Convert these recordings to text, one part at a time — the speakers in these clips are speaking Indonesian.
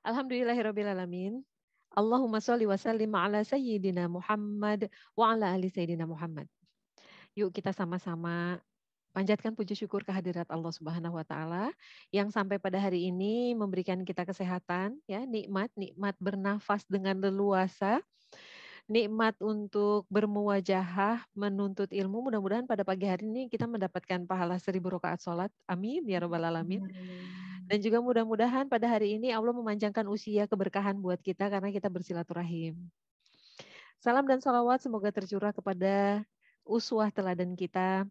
Alhamdulillahirabbil alamin. Allahumma sholli wa sallim ala sayyidina Muhammad wa ala ali sayyidina Muhammad. Yuk kita sama-sama panjatkan puji syukur kehadirat Allah Subhanahu wa taala yang sampai pada hari ini memberikan kita kesehatan, ya, nikmat bernafas dengan leluasa, nikmat untuk bermuwajahah, menuntut ilmu. Mudah-mudahan pada pagi hari ini kita mendapatkan pahala 1000 rakaat salat. Amin ya rabbal alamin. Dan juga mudah-mudahan pada hari ini Allah memanjangkan usia keberkahan buat kita karena kita bersilaturahim. Salam dan salawat semoga tercurah kepada uswah teladan kita,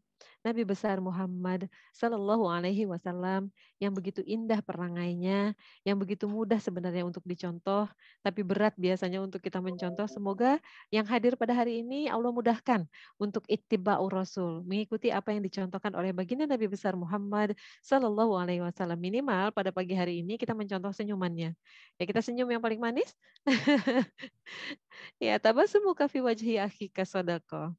Nabi besar Muhammad Sallallahu Alaihi Wasallam yang begitu indah perangainya, yang begitu mudah sebenarnya untuk dicontoh, tapi berat biasanya untuk kita mencontoh. Semoga yang hadir pada hari ini Allah mudahkan untuk ittiba'ur Rasul, mengikuti apa yang dicontohkan oleh baginda Nabi besar Muhammad Sallallahu Alaihi Wasallam. Minimal pada pagi hari ini kita mencontoh senyumannya. Ya kita senyum yang paling manis. Ya tabasumuka fi wajhi akhika shadaqah.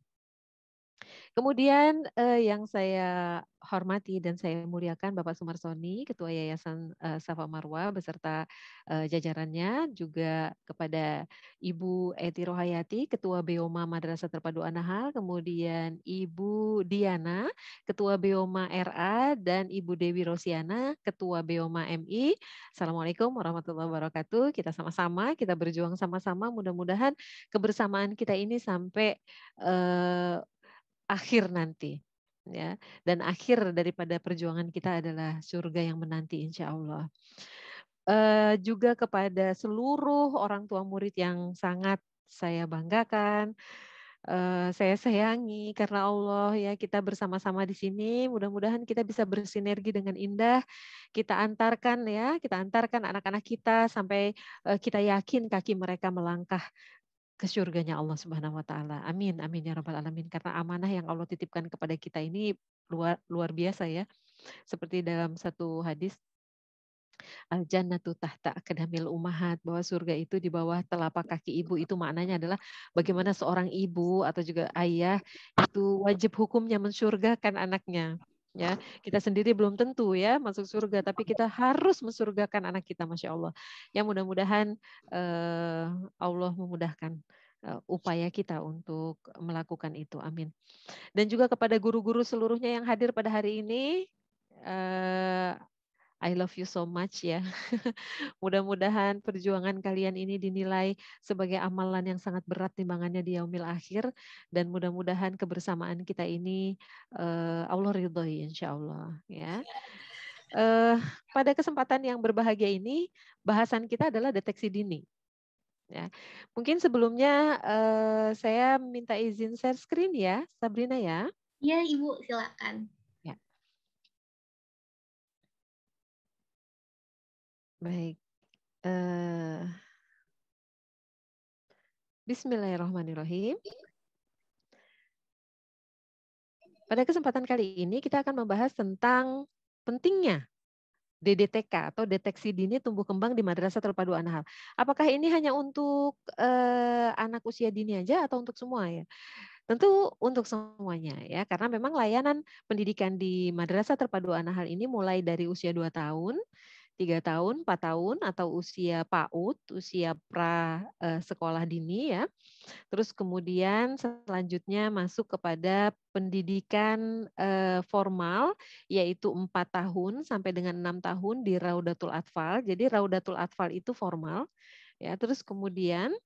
Kemudian yang saya hormati dan saya muliakan Bapak Sumarsoni, Ketua Yayasan Safa Marwah beserta jajarannya, juga kepada Ibu Eti Rohayati, Ketua Beoma Madrasah Terpadu An-Nahl, kemudian Ibu Diana, Ketua Beoma RA, dan Ibu Dewi Rosiana, Ketua Beoma MI. Assalamualaikum warahmatullahi wabarakatuh. Kita sama-sama, kita berjuang sama-sama. Mudah-mudahan kebersamaan kita ini sampai akhir nanti, ya, dan akhir daripada perjuangan kita adalah surga yang menanti insya Allah. Juga kepada seluruh orang tua murid yang sangat saya banggakan, saya sayangi karena Allah, ya, kita bersama-sama di sini. Mudah-mudahan kita bisa bersinergi dengan indah. Kita antarkan anak-anak kita sampai kita yakin kaki mereka melangkah ke surganya Allah Subhanahu wa taala. Amin amin ya rabbal alamin. Karena amanah yang Allah titipkan kepada kita ini luar biasa, ya. Seperti dalam satu hadis, al jannatu tahta aqdamil ummahat, bahwa surga itu di bawah telapak kaki ibu. Itu maknanya adalah bagaimana seorang ibu atau juga ayah itu wajib hukumnya mensurgakan anaknya. Ya, kita sendiri belum tentu, ya, masuk surga, tapi kita harus mensurgakan anak kita, masya Allah. Ya, mudah-mudahan Allah memudahkan upaya kita untuk melakukan itu. Amin. Dan juga kepada guru-guru seluruhnya yang hadir pada hari ini, I love you so much, ya. Mudah-mudahan perjuangan kalian ini dinilai sebagai amalan yang sangat berat timbangannya di yaumil akhir, dan mudah-mudahan kebersamaan kita ini Allah ridhoi insya Allah, ya. Pada kesempatan yang berbahagia ini, bahasan kita adalah deteksi dini. Ya, mungkin sebelumnya saya minta izin share screen, ya, Sabrina, ya. Iya, Ibu, silakan. Ya. Baik. Bismillahirrahmanirrahim. Pada kesempatan kali ini kita akan membahas tentang pentingnya DDTK atau deteksi dini tumbuh kembang di Madrasah Terpadu An-Nahl. Apakah ini hanya untuk anak usia dini aja atau untuk semua, ya? Tentu untuk semuanya, ya, karena memang layanan pendidikan di Madrasah Terpadu An-Nahl ini mulai dari usia 2 tahun, 3 tahun, 4 tahun, atau usia PAUD, usia pra sekolah dini, ya. Terus kemudian selanjutnya masuk kepada pendidikan formal, yaitu 4 tahun sampai dengan 6 tahun di Raudatul Atfal. Jadi Raudatul Atfal itu formal, ya. Terus kemudian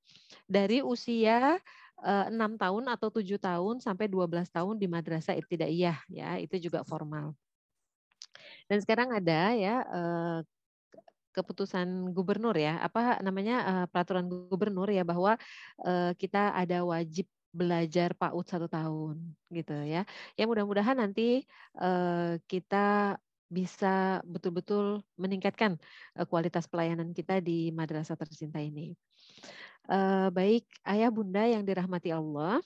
dari usia 6 tahun atau 7 tahun sampai 12 tahun di Madrasah Ibtidaiyah, ya, itu juga formal. Dan sekarang ada, ya, keputusan gubernur, ya, apa namanya, peraturan gubernur, ya, bahwa kita ada wajib belajar PAUD 1 tahun, gitu, ya. Ya mudah-mudahan nanti kita bisa betul-betul meningkatkan kualitas pelayanan kita di madrasah tercinta ini. Baik, ayah bunda yang dirahmati Allah,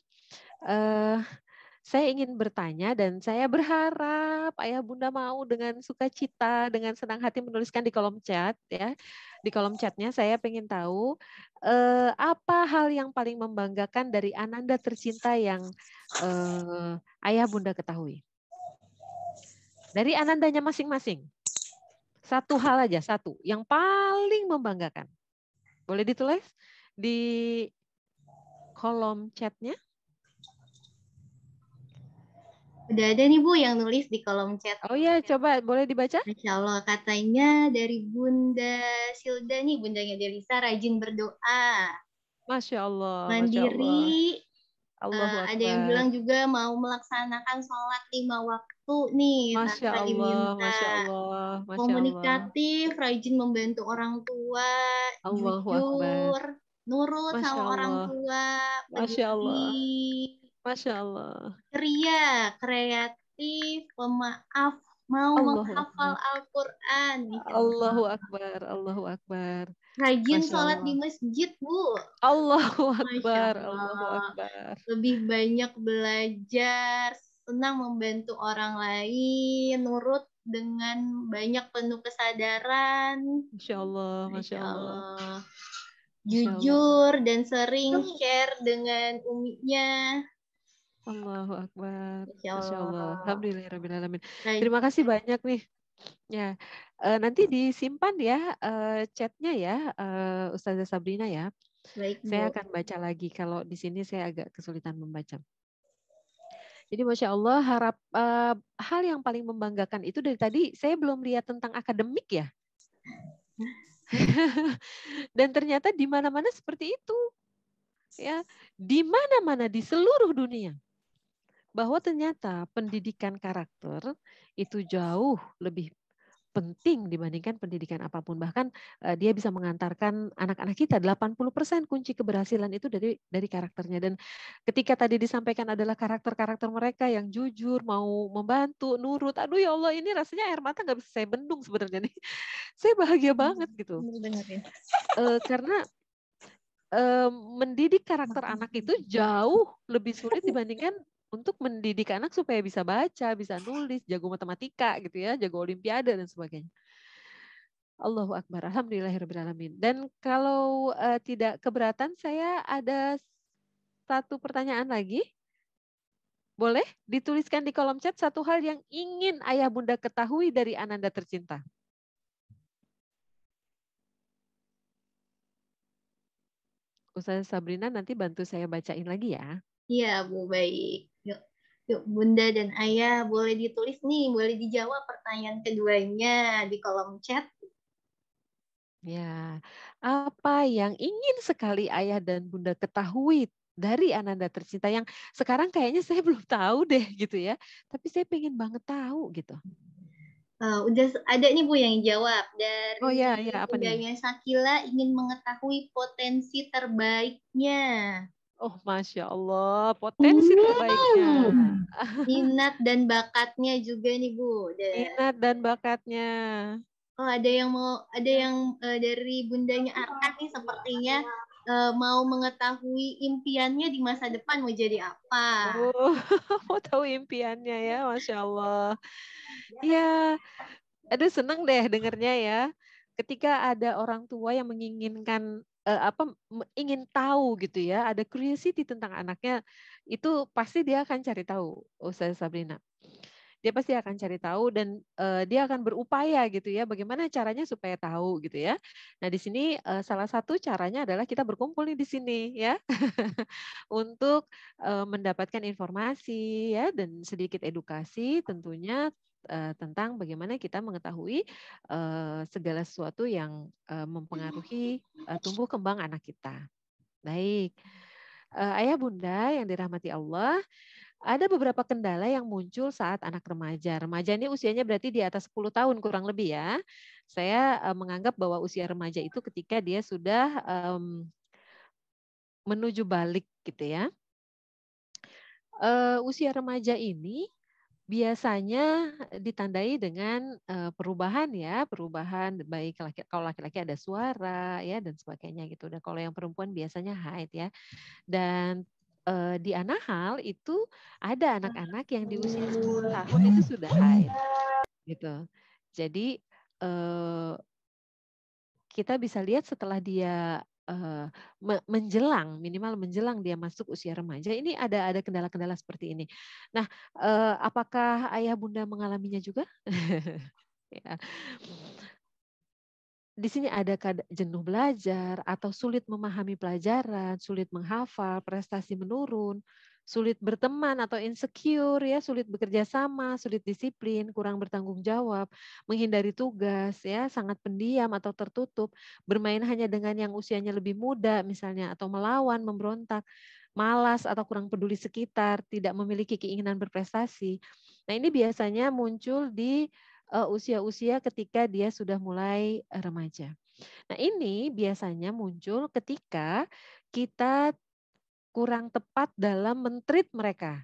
saya ingin bertanya dan saya berharap ayah bunda mau dengan sukacita, dengan senang hati menuliskan di kolom chat, ya. Di kolom chatnya saya ingin tahu apa hal yang paling membanggakan dari Ananda tercinta yang ayah bunda ketahui. Dari Anandanya masing-masing. Satu hal aja, satu. Yang paling membanggakan. Boleh ditulis di kolom chatnya? Udah ada nih Bu yang nulis di kolom chat. Oh ya, coba boleh dibaca? Masya Allah, katanya dari Bunda Silda nih, bundanya Delisa rajin berdoa, Masya Allah, Masya Allah. mandiri. Allahu Ada yang Akbar. bilang juga mau melaksanakan sholat 5 waktu nih, Masya lagi Allah, minta. Masya Allah, Masya Allah. Komunikatif, rajin membantu orang tua, Allahu Akbar. jujur, nurut Masya sama orang Allah, tua, Masya Allah, peduli, Masya Allah. ceria, kreatif, pemaaf, mau Allahu menghafal Akbar. Al-Quran. Allahu Akbar, Allahu Akbar. Rajin Masya sholat di Allah. masjid, Bu. Allahu Masya Akbar, Allahu Allah. Akbar. Lebih banyak belajar, senang membantu orang lain, nurut dengan banyak penuh kesadaran. Masya Allah, Masya Masya Allah, Allah. Masya Allah. Jujur dan sering share dengan uminya. Allahu Akbar. Masya Masya Allah. Allah. Alhamdulillahirrahmanirrahim. Raj- Terima kasih banyak nih. Ya, nanti disimpan ya chatnya ya, Ustazah Sabrina ya. Baik, Saya Bu. akan baca lagi. Kalau di sini saya agak kesulitan membaca. Jadi Masya Allah, hal yang paling membanggakan itu dari tadi saya belum lihat tentang akademik ya. Dan ternyata di mana-mana seperti itu. Ya, di mana-mana di seluruh dunia. Bahwa ternyata pendidikan karakter itu jauh lebih penting dibandingkan pendidikan apapun. Bahkan dia bisa mengantarkan anak-anak kita 80% kunci keberhasilan itu dari karakternya. Dan ketika tadi disampaikan adalah karakter-karakter mereka yang jujur, mau membantu, nurut. Aduh ya Allah, ini rasanya air mata nggak bisa saya bendung sebenarnya nih. Saya bahagia banget gitu. Benar ya. Karena mendidik karakter anak itu jauh lebih sulit dibandingkan untuk mendidik anak supaya bisa baca, bisa nulis, jago matematika gitu ya, jago olimpiade dan sebagainya. Allahu Akbar, alhamdulillahirrahmanirrahim. Dan kalau tidak keberatan, saya ada satu pertanyaan lagi. Boleh dituliskan di kolom chat satu hal yang ingin ayah bunda ketahui dari Ananda tercinta. Ustazah Sabrina nanti bantu saya bacain lagi ya. Iya, Bu, baik. Yuk, yuk, Bunda dan Ayah boleh ditulis nih, boleh dijawab pertanyaan keduanya di kolom chat. Ya, apa yang ingin sekali ayah dan bunda ketahui dari Ananda tercinta yang sekarang kayaknya saya belum tahu deh gitu ya. Tapi saya pengen banget tahu gitu. Udah ada nih Bu yang jawab. Oh Dari ya, ya apa nih? Bundanya Sakila ingin mengetahui potensi terbaiknya. Oh, Masya Allah, potensi terbaiknya. Minat dan bakatnya juga nih Bu. Minat dan bakatnya. Oh, ada yang dari Bundanya Arka nih sepertinya mau mengetahui impiannya di masa depan mau jadi apa. Oh, mau tahu impiannya ya, Masya Allah. Ya, aduh seneng deh dengernya ya. Ketika ada orang tua yang menginginkan ingin tahu gitu ya, ada curiosity tentang anaknya, itu pasti dia akan cari tahu, Ustazah Sabrina. Dia pasti akan cari tahu dan dia akan berupaya gitu ya, bagaimana caranya supaya tahu gitu ya. Nah di sini salah satu caranya adalah kita berkumpul nih di sini ya, untuk mendapatkan informasi ya dan sedikit edukasi tentunya tentang bagaimana kita mengetahui segala sesuatu yang mempengaruhi tumbuh kembang anak kita. Baik, ayah bunda yang dirahmati Allah, ada beberapa kendala yang muncul saat anak remaja. Remaja ini usianya berarti di atas 10 tahun kurang lebih ya. Saya menganggap bahwa usia remaja itu ketika dia sudah menuju balik gitu ya. Usia remaja ini biasanya ditandai dengan perubahan ya, perubahan baik kalau laki-laki ada suara ya dan sebagainya gitu. Dan kalau yang perempuan biasanya haid ya. Dan di anak hal itu ada anak-anak yang di usia 10 tahun itu sudah haid gitu. Jadi kita bisa lihat setelah dia minimal menjelang dia masuk usia remaja, ini ada kendala-kendala seperti ini. Nah, apakah ayah bunda mengalaminya juga? Ya. di sini ada jenuh belajar atau sulit memahami pelajaran, sulit menghafal, prestasi menurun, sulit berteman atau insecure ya, sulit bekerja sama, sulit disiplin, kurang bertanggung jawab, menghindari tugas ya, sangat pendiam atau tertutup, bermain hanya dengan yang usianya lebih muda misalnya atau melawan, memberontak, malas atau kurang peduli sekitar, tidak memiliki keinginan berprestasi. Nah, ini biasanya muncul di usia-usia ketika dia sudah mulai remaja. Nah, ini biasanya muncul ketika kita kurang tepat dalam men-treat mereka.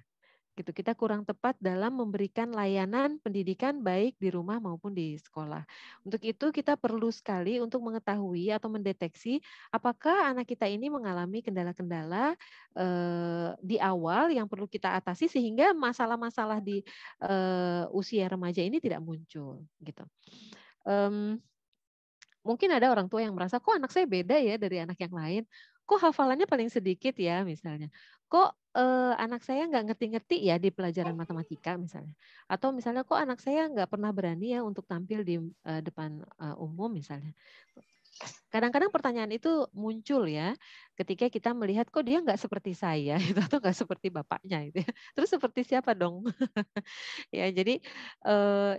Gitu. Kita kurang tepat dalam memberikan layanan pendidikan baik di rumah maupun di sekolah. Untuk itu kita perlu sekali untuk mengetahui atau mendeteksi apakah anak kita ini mengalami kendala-kendala di awal yang perlu kita atasi sehingga masalah-masalah di usia remaja ini tidak muncul gitu. Mungkin ada orang tua yang merasa, kok anak saya beda ya dari anak yang lain, kok hafalannya paling sedikit ya misalnya, kok anak saya nggak ngerti-ngerti ya di pelajaran matematika misalnya, atau misalnya kok anak saya nggak pernah berani ya untuk tampil di depan umum misalnya. Kadang-kadang pertanyaan itu muncul ya ketika kita melihat kok dia nggak seperti saya gitu, atau nggak seperti bapaknya gitu ya. Terus seperti siapa dong? Ya jadi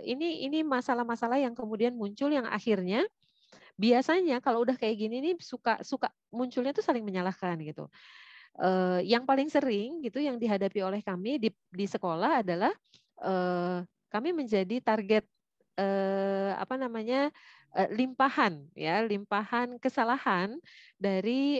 ini masalah-masalah yang kemudian muncul yang akhirnya biasanya kalau udah kayak gini nih suka suka munculnya tuh saling menyalahkan gitu. Yang paling sering gitu yang dihadapi oleh kami di sekolah adalah kami menjadi target apa namanya limpahan ya limpahan kesalahan dari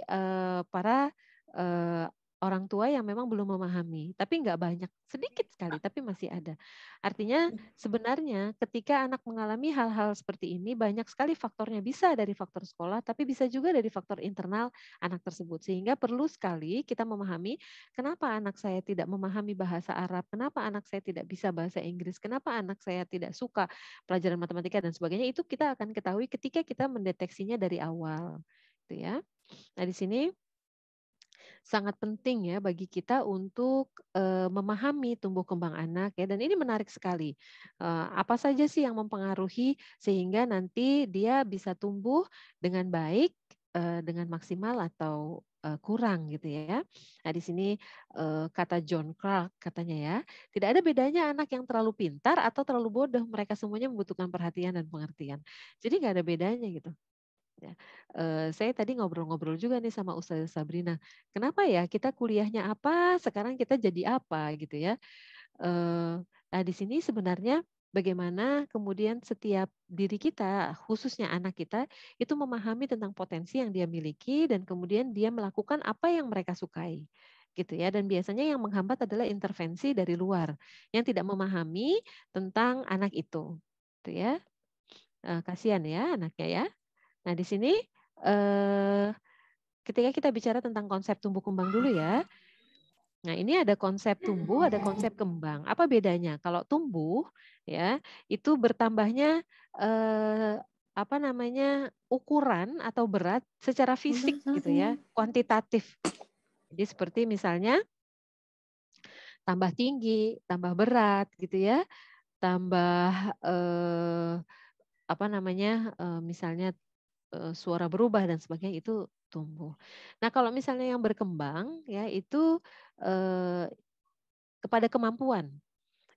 para eh, orang tua yang memang belum memahami, tapi nggak banyak, sedikit sekali, tapi masih ada. Artinya sebenarnya ketika anak mengalami hal-hal seperti ini banyak sekali faktornya, bisa dari faktor sekolah, tapi bisa juga dari faktor internal anak tersebut. Sehingga perlu sekali kita memahami kenapa anak saya tidak memahami bahasa Arab, kenapa anak saya tidak bisa bahasa Inggris, kenapa anak saya tidak suka pelajaran matematika dan sebagainya. Itu kita akan ketahui ketika kita mendeteksinya dari awal. Gitu ya. Nah, di sini sangat penting ya bagi kita untuk memahami tumbuh kembang anak ya, dan ini menarik sekali. Apa saja sih yang mempengaruhi sehingga nanti dia bisa tumbuh dengan baik, dengan maksimal atau kurang gitu ya. Nah, di sini kata John Clark katanya ya, tidak ada bedanya anak yang terlalu pintar atau terlalu bodoh, mereka semuanya membutuhkan perhatian dan pengertian. Jadi nggak ada bedanya gitu. Ya. Saya tadi ngobrol-ngobrol juga nih sama Ustazah Sabrina. Kenapa ya kita kuliahnya apa, sekarang kita jadi apa gitu ya. Nah di sini sebenarnya bagaimana kemudian setiap diri kita, khususnya anak kita, itu memahami tentang potensi yang dia miliki dan kemudian dia melakukan apa yang mereka sukai gitu ya. Dan biasanya yang menghambat adalah intervensi dari luar yang tidak memahami tentang anak itu. Gitu ya. Kasihan ya anaknya ya. Nah, di sini ketika kita bicara tentang konsep tumbuh kembang dulu ya. Nah, ini ada konsep tumbuh, ada konsep kembang. Apa bedanya? Kalau tumbuh ya, itu bertambahnya apa namanya? Ukuran atau berat secara fisik gitu ya, kuantitatif. Jadi seperti misalnya tambah tinggi, tambah berat gitu ya, tambah apa namanya? Misalnya suara berubah dan sebagainya, itu tumbuh. Nah, kalau misalnya yang berkembang ya itu kepada kemampuan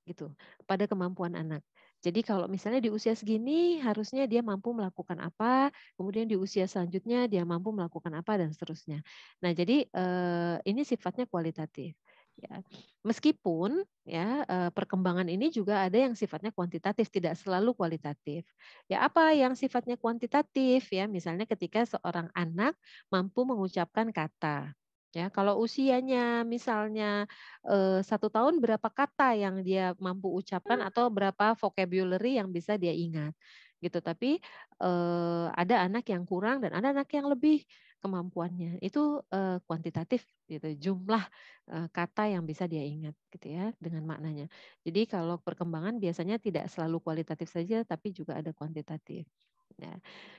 gitu, pada kemampuan anak. Jadi kalau misalnya di usia segini harusnya dia mampu melakukan apa, kemudian di usia selanjutnya dia mampu melakukan apa dan seterusnya. Nah, jadi ini sifatnya kualitatif. Ya. Meskipun ya perkembangan ini juga ada yang sifatnya kuantitatif, tidak selalu kualitatif. Ya apa yang sifatnya kuantitatif ya, misalnya ketika seorang anak mampu mengucapkan kata. Ya, kalau usianya misalnya 1 tahun berapa kata yang dia mampu ucapkan atau berapa vocabulary yang bisa dia ingat gitu. Tapi ada anak yang kurang dan ada anak yang lebih kemampuannya. Itu kuantitatif gitu, jumlah kata yang bisa dia ingat gitu ya dengan maknanya. Jadi kalau perkembangan biasanya tidak selalu kualitatif saja tapi juga ada kuantitatif. Ya.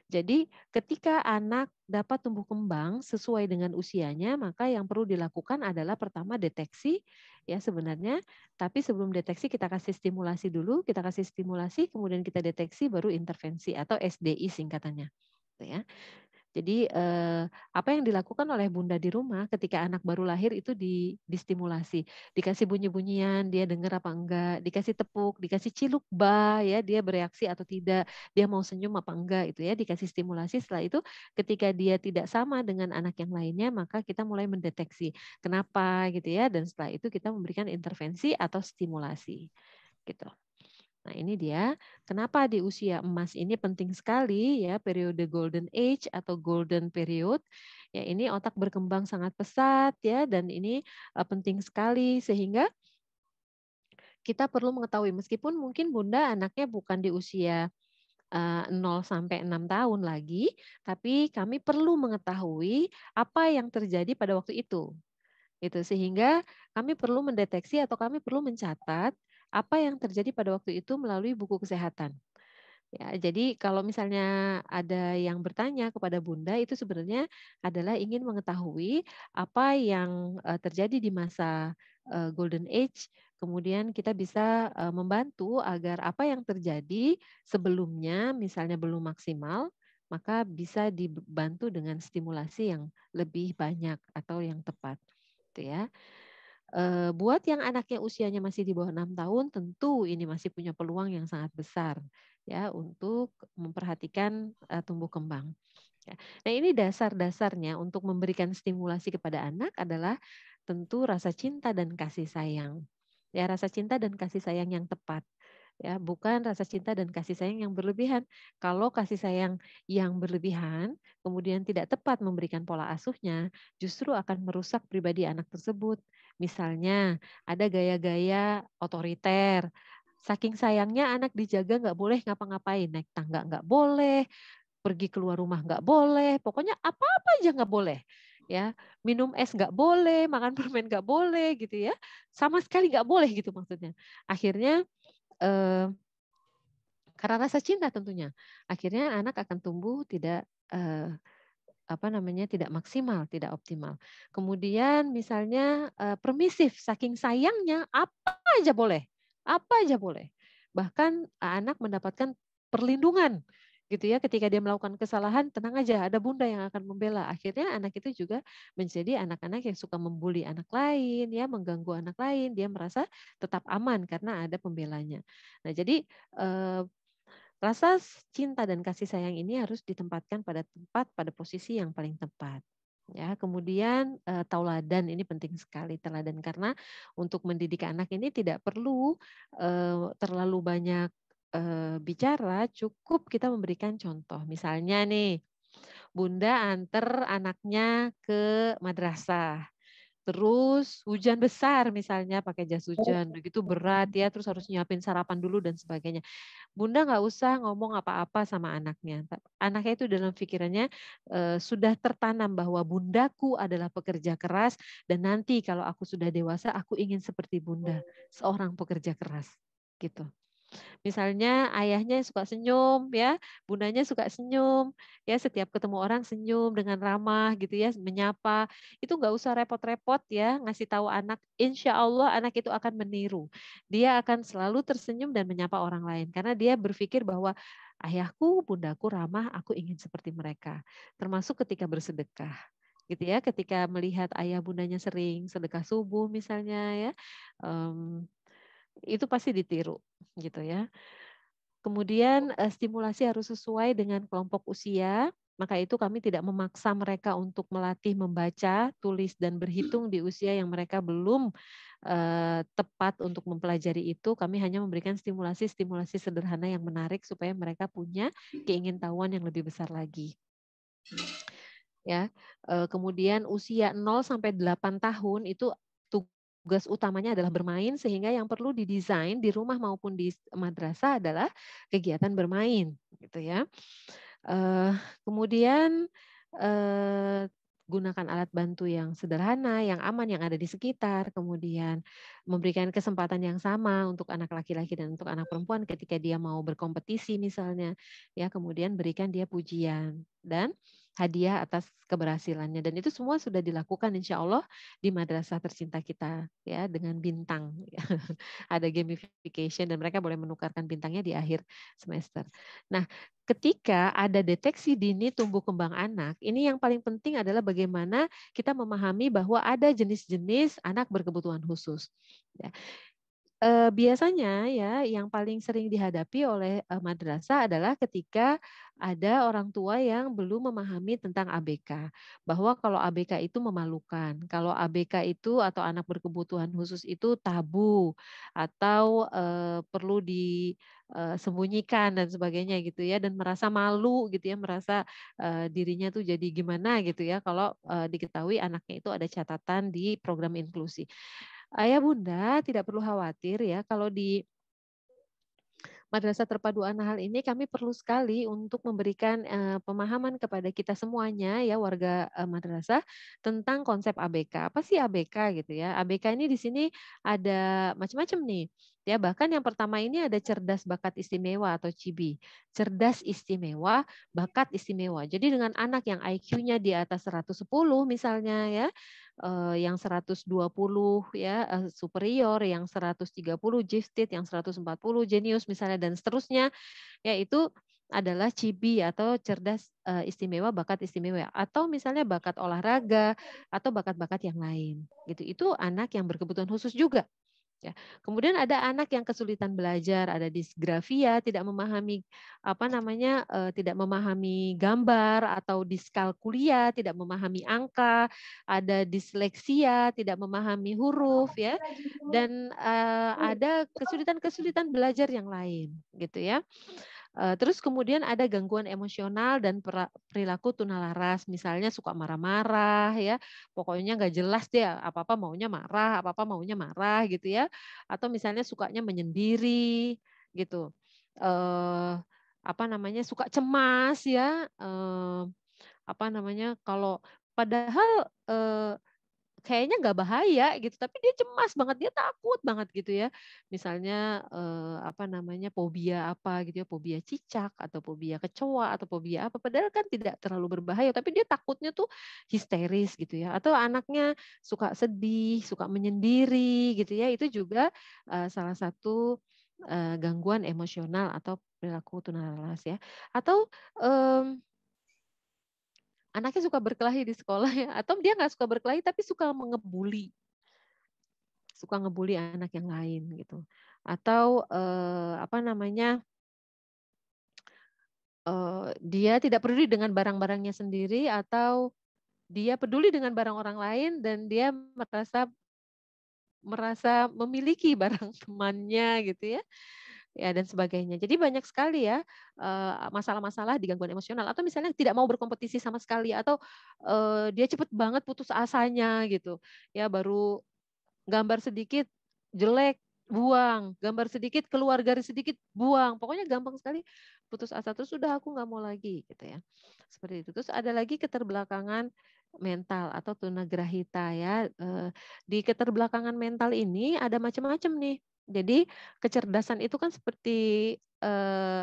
Jadi ketika anak dapat tumbuh kembang sesuai dengan usianya, maka yang perlu dilakukan adalah pertama deteksi ya sebenarnya, tapi sebelum deteksi kita kasih stimulasi dulu, kita kasih stimulasi, kemudian kita deteksi baru intervensi atau SDI singkatannya. ya. Jadi apa yang dilakukan oleh bunda di rumah ketika anak baru lahir itu distimulasi, dikasih bunyi-bunyian, dia dengar apa enggak, dikasih tepuk, dikasih ciluk ba, ya dia bereaksi atau tidak, dia mau senyum apa enggak itu ya, dikasih stimulasi. Setelah itu ketika dia tidak sama dengan anak yang lainnya, maka kita mulai mendeteksi kenapa gitu ya, dan setelah itu kita memberikan intervensi atau stimulasi gitu. Nah, ini dia kenapa di usia emas ini penting sekali ya, periode golden age atau golden period. Ya, ini otak berkembang sangat pesat ya, dan ini penting sekali sehingga kita perlu mengetahui meskipun mungkin Bunda anaknya bukan di usia 0 sampai 6 tahun lagi, tapi kami perlu mengetahui apa yang terjadi pada waktu itu. Gitu, sehingga kami perlu mendeteksi atau kami perlu mencatat apa yang terjadi pada waktu itu melalui buku kesehatan. Ya, jadi kalau misalnya ada yang bertanya kepada Bunda itu sebenarnya adalah ingin mengetahui apa yang terjadi di masa golden age, kemudian kita bisa membantu agar apa yang terjadi sebelumnya misalnya belum maksimal, maka bisa dibantu dengan stimulasi yang lebih banyak atau yang tepat, gitu ya. Buat yang anaknya usianya masih di bawah 6 tahun, tentu ini masih punya peluang yang sangat besar ya untuk memperhatikan tumbuh kembang. Ya. Nah, ini dasar-dasarnya untuk memberikan stimulasi kepada anak adalah tentu rasa cinta dan kasih sayang. Ya, rasa cinta dan kasih sayang yang tepat. Ya, bukan rasa cinta dan kasih sayang yang berlebihan. Kalau kasih sayang yang berlebihan, kemudian tidak tepat memberikan pola asuhnya, justru akan merusak pribadi anak tersebut. Misalnya, ada gaya-gaya otoriter. Saking sayangnya anak dijaga nggak boleh ngapa-ngapain, naik tangga nggak boleh, pergi keluar rumah nggak boleh, pokoknya apa-apa aja nggak boleh. Ya, minum es nggak boleh, makan permen nggak boleh gitu ya, sama sekali nggak boleh gitu maksudnya. Akhirnya eh, karena rasa cinta tentunya, akhirnya anak akan tumbuh tidak tidak maksimal, tidak optimal. Kemudian misalnya permisif, saking sayangnya apa aja boleh. Bahkan anak mendapatkan perlindungan gitu ya, ketika dia melakukan kesalahan tenang aja ada bunda yang akan membela. Akhirnya anak itu juga menjadi anak-anak yang suka membuli anak lain ya, mengganggu anak lain, dia merasa tetap aman karena ada pembelanya. Nah, jadi rasa cinta dan kasih sayang ini harus ditempatkan pada posisi yang paling tepat. Ya, kemudian tauladan ini penting sekali, teladan, karena untuk mendidik anak ini tidak perlu terlalu banyak bicara, cukup kita memberikan contoh. Misalnya nih, Bunda antar anaknya ke madrasah. Terus hujan besar misalnya pakai jas hujan, begitu berat ya, terus harus nyiapin sarapan dulu dan sebagainya. Bunda nggak usah ngomong apa-apa sama anaknya. Anaknya itu dalam pikirannya sudah tertanam bahwa bundaku adalah pekerja keras dan nanti kalau aku sudah dewasa aku ingin seperti bunda, seorang pekerja keras. Gitu. Misalnya ayahnya suka senyum ya, bundanya suka senyum ya, setiap ketemu orang senyum dengan ramah gitu ya, menyapa. Itu nggak usah repot-repot ya ngasih tahu anak, insya Allah anak itu akan meniru. Dia akan selalu tersenyum dan menyapa orang lain karena dia berpikir bahwa ayahku, bundaku ramah, aku ingin seperti mereka. Termasuk ketika bersedekah gitu ya, ketika melihat ayah bundanya sering sedekah subuh misalnya ya, itu pasti ditiru gitu ya. Kemudian stimulasi harus sesuai dengan kelompok usia, maka itu kami tidak memaksa mereka untuk melatih membaca, tulis, dan berhitung di usia yang mereka belum tepat untuk mempelajari itu. Kami hanya memberikan stimulasi-stimulasi sederhana yang menarik supaya mereka punya keingintahuan yang lebih besar lagi. Ya, kemudian usia 0 sampai 8 tahun itu tugas utamanya adalah bermain, sehingga yang perlu didesain di rumah maupun di madrasah adalah kegiatan bermain, gitu ya. Kemudian gunakan alat bantu yang sederhana, yang aman, yang ada di sekitar, kemudian memberikan kesempatan yang sama untuk anak laki-laki dan untuk anak perempuan ketika dia mau berkompetisi misalnya, ya, kemudian berikan dia pujian dan hadiah atas keberhasilannya, dan itu semua sudah dilakukan insya Allah di madrasah tercinta kita ya, dengan bintang. Ada gamification dan mereka boleh menukarkan bintangnya di akhir semester. Nah, ketika ada deteksi dini tumbuh kembang anak, ini yang paling penting adalah bagaimana kita memahami bahwa ada jenis-jenis anak berkebutuhan khusus. Ya. Biasanya ya yang paling sering dihadapi oleh madrasah adalah ketika ada orang tua yang belum memahami tentang ABK, bahwa kalau ABK itu memalukan, kalau ABK itu atau anak berkebutuhan khusus itu tabu atau perlu disembunyikan dan sebagainya gitu ya, dan merasa malu gitu ya, merasa dirinya tuh jadi gimana gitu ya kalau diketahui anaknya itu ada catatan di program inklusi. Ayah bunda tidak perlu khawatir ya, kalau di Madrasah Terpadu An-Nahl ini kami perlu sekali untuk memberikan pemahaman kepada kita semuanya ya, warga madrasah, tentang konsep ABK. Apa sih ABK gitu ya? ABK ini di sini ada macam-macam nih. Ya, bahkan yang pertama ini ada cerdas bakat istimewa atau CIBI. Cerdas istimewa, bakat istimewa. Jadi dengan anak yang IQ-nya di atas 110 misalnya ya, yang 120 ya superior, yang 130 gifted, yang 140 jenius misalnya dan seterusnya, yaitu adalah CIBI atau cerdas istimewa, bakat istimewa, atau misalnya bakat olahraga atau bakat-bakat yang lain gitu. Itu anak yang berkebutuhan khusus juga. Ya. Kemudian ada anak yang kesulitan belajar, ada disgrafia, tidak memahami tidak memahami gambar atau diskalkulia, tidak memahami angka, ada disleksia, tidak memahami huruf ya, dan ada kesulitan-kesulitan belajar yang lain gitu ya. Terus kemudian ada gangguan emosional dan perilaku tunalaras, misalnya suka marah-marah ya, pokoknya nggak jelas deh, apa-apa maunya marah, apa-apa maunya marah gitu ya, atau misalnya sukanya menyendiri gitu, suka cemas ya, kalau padahal kayaknya nggak bahaya gitu, tapi dia cemas banget, dia takut banget gitu ya. Misalnya fobia apa gitu ya, fobia cicak atau fobia kecoa atau fobia apa, padahal kan tidak terlalu berbahaya, tapi dia takutnya tuh histeris gitu ya. Atau anaknya suka sedih, suka menyendiri gitu ya, itu juga salah satu gangguan emosional atau perilaku tunanetra ya. Atau anaknya suka berkelahi di sekolah ya, atau dia nggak suka berkelahi tapi suka ngebully anak yang lain gitu. Atau dia tidak peduli dengan barang-barangnya sendiri, atau dia peduli dengan barang orang lain dan dia merasa merasa memiliki barang temannya gitu ya. Ya dan sebagainya. Jadi banyak sekali ya masalah-masalah di gangguan emosional, atau misalnya tidak mau berkompetisi sama sekali, atau dia cepet banget putus asanya gitu. Ya baru gambar sedikit jelek, buang. Gambar sedikit keluar garis sedikit, buang. Pokoknya gampang sekali putus asa, terus sudah aku nggak mau lagi gitu ya. Seperti itu. Terus ada lagi keterbelakangan mental atau tunagrahita ya. Di keterbelakangan mental ini ada macam-macam nih. Jadi kecerdasan itu kan seperti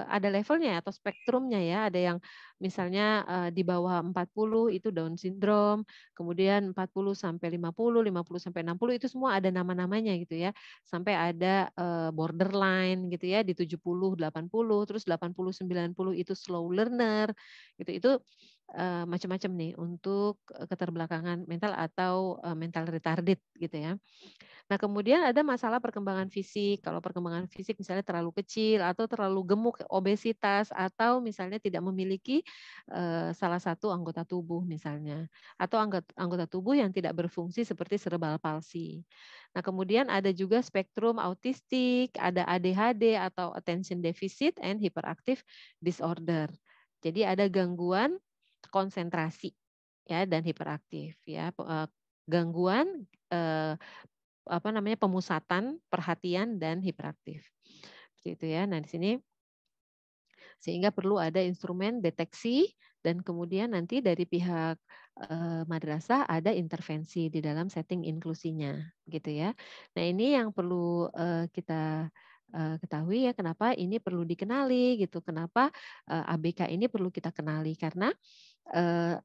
ada levelnya atau spektrumnya ya. Ada yang misalnya di bawah 40 itu Down syndrome, kemudian 40 sampai 50, 50 sampai 60 itu semua ada nama-namanya gitu ya. Sampai ada borderline gitu ya di 70, 80, terus 80, 90 itu slow learner gitu. Itu macam-macam nih untuk keterbelakangan mental atau mental retarded gitu ya. Nah, kemudian ada masalah perkembangan fisik. Kalau perkembangan fisik misalnya terlalu kecil atau terlalu gemuk, obesitas, atau misalnya tidak memiliki salah satu anggota tubuh misalnya, atau anggota tubuh yang tidak berfungsi seperti cerebral palsy. Nah, kemudian ada juga spektrum autistik, ada ADHD atau attention deficit and hyperactive disorder. Jadi ada gangguan konsentrasi ya dan hiperaktif ya, gangguan pemusatan perhatian dan hiperaktif. Seperti itu ya. Nah, di sini sehingga perlu ada instrumen deteksi dan kemudian nanti dari pihak madrasah ada intervensi di dalam setting inklusinya gitu ya. Nah, ini yang perlu kita ketahui ya kenapa ini perlu dikenali gitu, kenapa ABK ini perlu kita kenali karena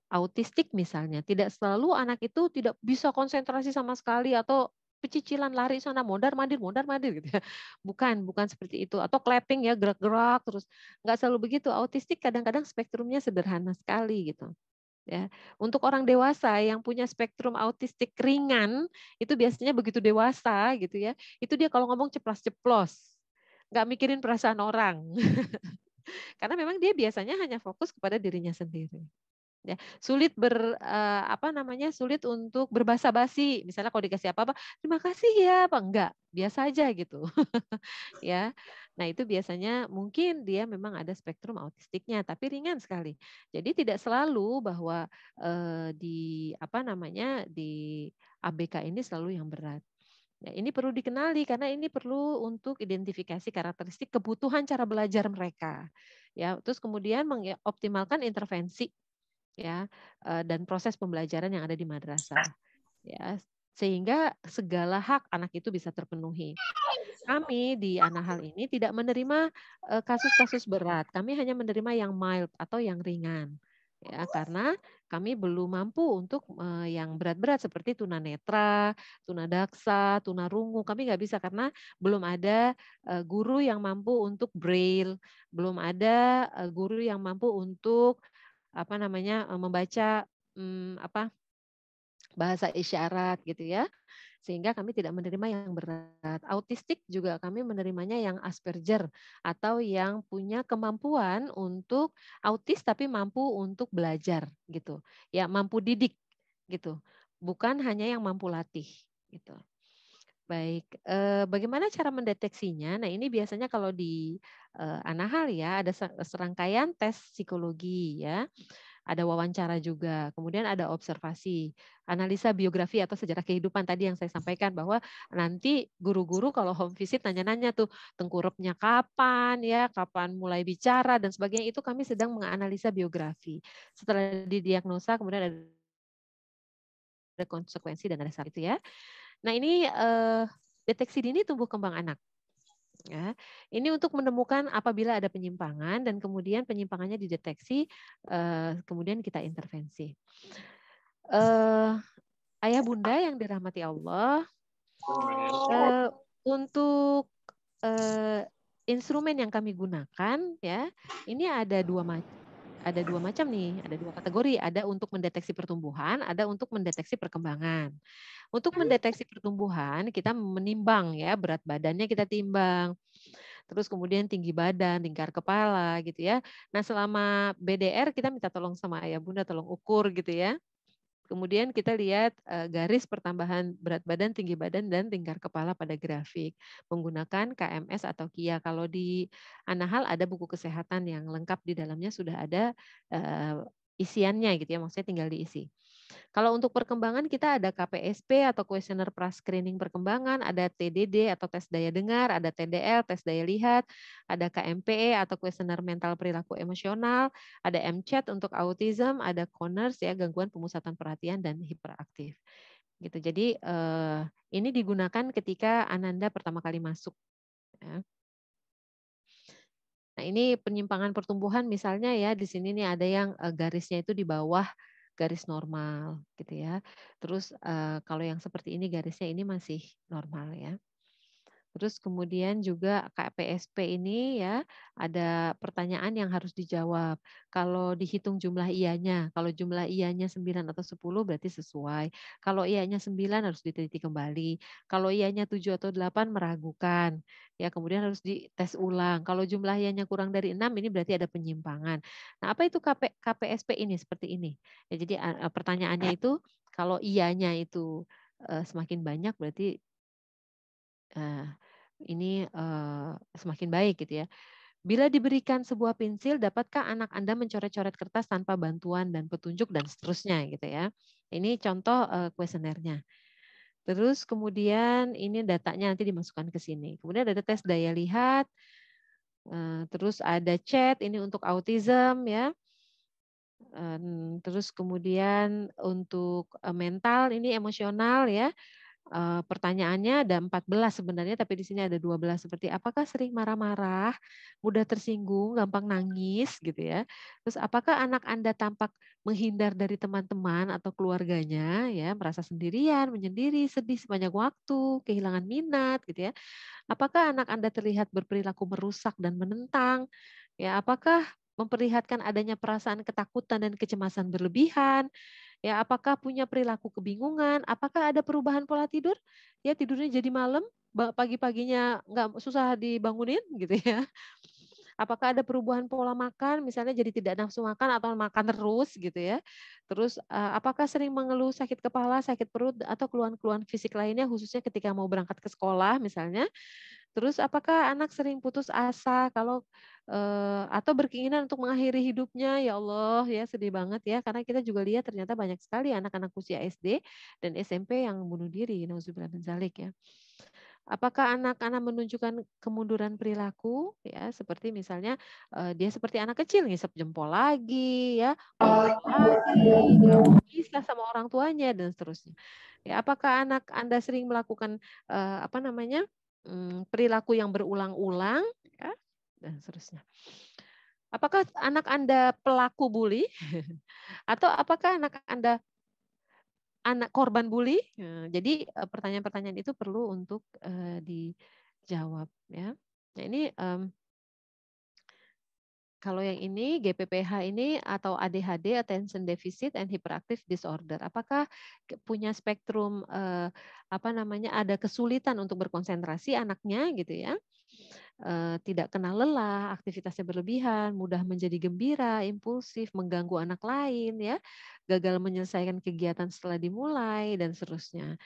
autistik misalnya, tidak selalu anak itu tidak bisa konsentrasi sama sekali atau pecicilan lari sana mondar mandir gitu ya. Bukan seperti itu atau clapping ya gerak-gerak terus, nggak selalu begitu. Autistik kadang-kadang spektrumnya sederhana sekali gitu. Ya, untuk orang dewasa yang punya spektrum autistik ringan, itu biasanya begitu dewasa gitu ya, itu dia kalau ngomong ceplas-ceplos, nggak mikirin perasaan orang. Karena memang dia biasanya hanya fokus kepada dirinya sendiri. Ya, sulit apa namanya, sulit untuk berbasa-basi. Misalnya kalau dikasih apa-apa, "Terima kasih ya," apa, enggak, biasa aja gitu. Ya. Nah, itu biasanya mungkin dia memang ada spektrum autistiknya, tapi ringan sekali. Jadi tidak selalu bahwa di apa namanya, di ABK ini selalu yang berat. Ya, ini perlu dikenali karena ini perlu untuk identifikasi karakteristik kebutuhan cara belajar mereka. Ya, terus kemudian mengoptimalkan intervensi ya dan proses pembelajaran yang ada di madrasah. Ya, sehingga segala hak anak itu bisa terpenuhi. Kami di Anahal ini tidak menerima kasus-kasus berat. Kami hanya menerima yang mild atau yang ringan. Ya, karena kami belum mampu untuk yang berat-berat seperti tunanetra, tunadaksa, tunarungu. Kami nggak bisa karena belum ada guru yang mampu untuk braille, belum ada guru yang mampu untuk apa namanya membaca apa bahasa isyarat gitu ya. Sehingga kami tidak menerima yang berat. Autistik juga kami menerimanya yang Asperger atau yang punya kemampuan untuk autis tapi mampu untuk belajar gitu. Ya, mampu didik gitu. Bukan hanya yang mampu latih gitu. Baik, bagaimana cara mendeteksinya? Nah, ini biasanya kalau di Anahal ya ada serangkaian tes psikologi ya. Ada wawancara juga, kemudian ada observasi, analisa biografi atau sejarah kehidupan tadi yang saya sampaikan bahwa nanti guru-guru kalau home visit nanya-nanya tuh tengkurapnya kapan ya, kapan mulai bicara dan sebagainya itu kami sedang menganalisa biografi. Setelah didiagnosa kemudian ada konsekuensi dan ada saat itu ya. Nah ini deteksi dini tumbuh kembang anak. Ya, ini untuk menemukan apabila ada penyimpangan dan kemudian penyimpangannya dideteksi, kemudian kita intervensi. Ayah bunda yang dirahmati Allah, untuk instrumen yang kami gunakan ya, ini ada dua macam nih, ada dua kategori, ada untuk mendeteksi pertumbuhan, ada untuk mendeteksi perkembangan. Untuk mendeteksi pertumbuhan kita menimbang ya berat badannya kita timbang, terus kemudian tinggi badan, lingkar kepala gitu ya. Nah selama BDR kita minta tolong sama ayah bunda tolong ukur gitu ya. Kemudian kita lihat garis pertambahan berat badan, tinggi badan, dan lingkar kepala pada grafik menggunakan KMS atau KIA. Kalau di Anahal ada buku kesehatan yang lengkap di dalamnya sudah ada isiannya gitu ya, maksudnya tinggal diisi. Kalau untuk perkembangan kita ada KPSP atau kuesioner pra-screening perkembangan, ada TDD atau tes daya dengar, ada TDL, tes daya lihat, ada KMPE atau kuesioner mental perilaku emosional, ada MCAT untuk autism, ada Conners ya gangguan pemusatan perhatian dan hiperaktif. Gitu. Jadi ini digunakan ketika Ananda pertama kali masuk. Ya. Nah, ini penyimpangan pertumbuhan misalnya ya di sini nih ada yang garisnya itu di bawah garis normal gitu ya. Terus kalau yang seperti ini garisnya ini masih normal ya. Terus kemudian juga KPSP ini ya ada pertanyaan yang harus dijawab. Kalau dihitung jumlah ianya, kalau jumlah ianya 9 atau 10 berarti sesuai. Kalau ianya 9 harus diteliti kembali. Kalau ianya 7 atau 8 meragukan. Ya, kemudian harus dites ulang. Kalau jumlah ianya kurang dari 6 ini berarti ada penyimpangan. Nah, apa itu KPSP ini seperti ini? Ya, jadi pertanyaannya itu kalau ianya itu semakin banyak berarti ini semakin baik gitu ya. Bila diberikan sebuah pensil, dapatkah anak Anda mencoret-coret kertas tanpa bantuan dan petunjuk dan seterusnya gitu ya. Ini contoh kuesionernya. Terus kemudian ini datanya nanti dimasukkan ke sini. Kemudian ada tes daya lihat, terus ada chat ini untuk autism ya. Terus kemudian untuk mental ini emosional ya. Pertanyaannya ada 14 sebenarnya, tapi di sini ada 12 seperti apakah sering marah-marah, mudah tersinggung, gampang nangis gitu ya. Terus apakah anak Anda tampak menghindar dari teman-teman atau keluarganya ya, merasa sendirian, menyendiri, sedih sepanjang waktu, kehilangan minat gitu ya. Apakah anak Anda terlihat berperilaku merusak dan menentang? Ya, apakah memperlihatkan adanya perasaan ketakutan dan kecemasan berlebihan? Ya, apakah punya perilaku kebingungan? Apakah ada perubahan pola tidur? Ya, tidurnya jadi malam, pagi-paginya nggak susah dibangunin gitu ya. Apakah ada perubahan pola makan, misalnya jadi tidak nafsu makan atau makan terus gitu ya. Terus apakah sering mengeluh sakit kepala, sakit perut atau keluhan-keluhan fisik lainnya khususnya ketika mau berangkat ke sekolah misalnya. Terus apakah anak sering putus asa kalau atau berkeinginan untuk mengakhiri hidupnya? Ya Allah ya sedih banget ya karena kita juga lihat ternyata banyak sekali anak-anak usia SD dan SMP yang bunuh diri, nauzubillah min dzalik ya. Apakah anak-anak menunjukkan kemunduran perilaku ya seperti misalnya dia seperti anak kecil ngisap jempol lagi ya, ngompol lagi, nggak mau pisah sama orang tuanya dan seterusnya. Ya, apakah anak Anda sering melakukan apa namanya? Perilaku yang berulang-ulang ya dan seterusnya. Apakah anak Anda pelaku bully atau apakah anak Anda anak korban bully? Jadi pertanyaan-pertanyaan itu perlu untuk dijawab ya. Nah ini kalau yang ini GPPH ini atau ADHD Attention Deficit and Hyperactive Disorder. Apakah punya spektrum apa namanya ada kesulitan untuk berkonsentrasi anaknya gitu ya? Tidak kenal lelah, aktivitasnya berlebihan, mudah menjadi gembira, impulsif, mengganggu anak lain ya, gagal menyelesaikan kegiatan setelah dimulai dan seterusnya.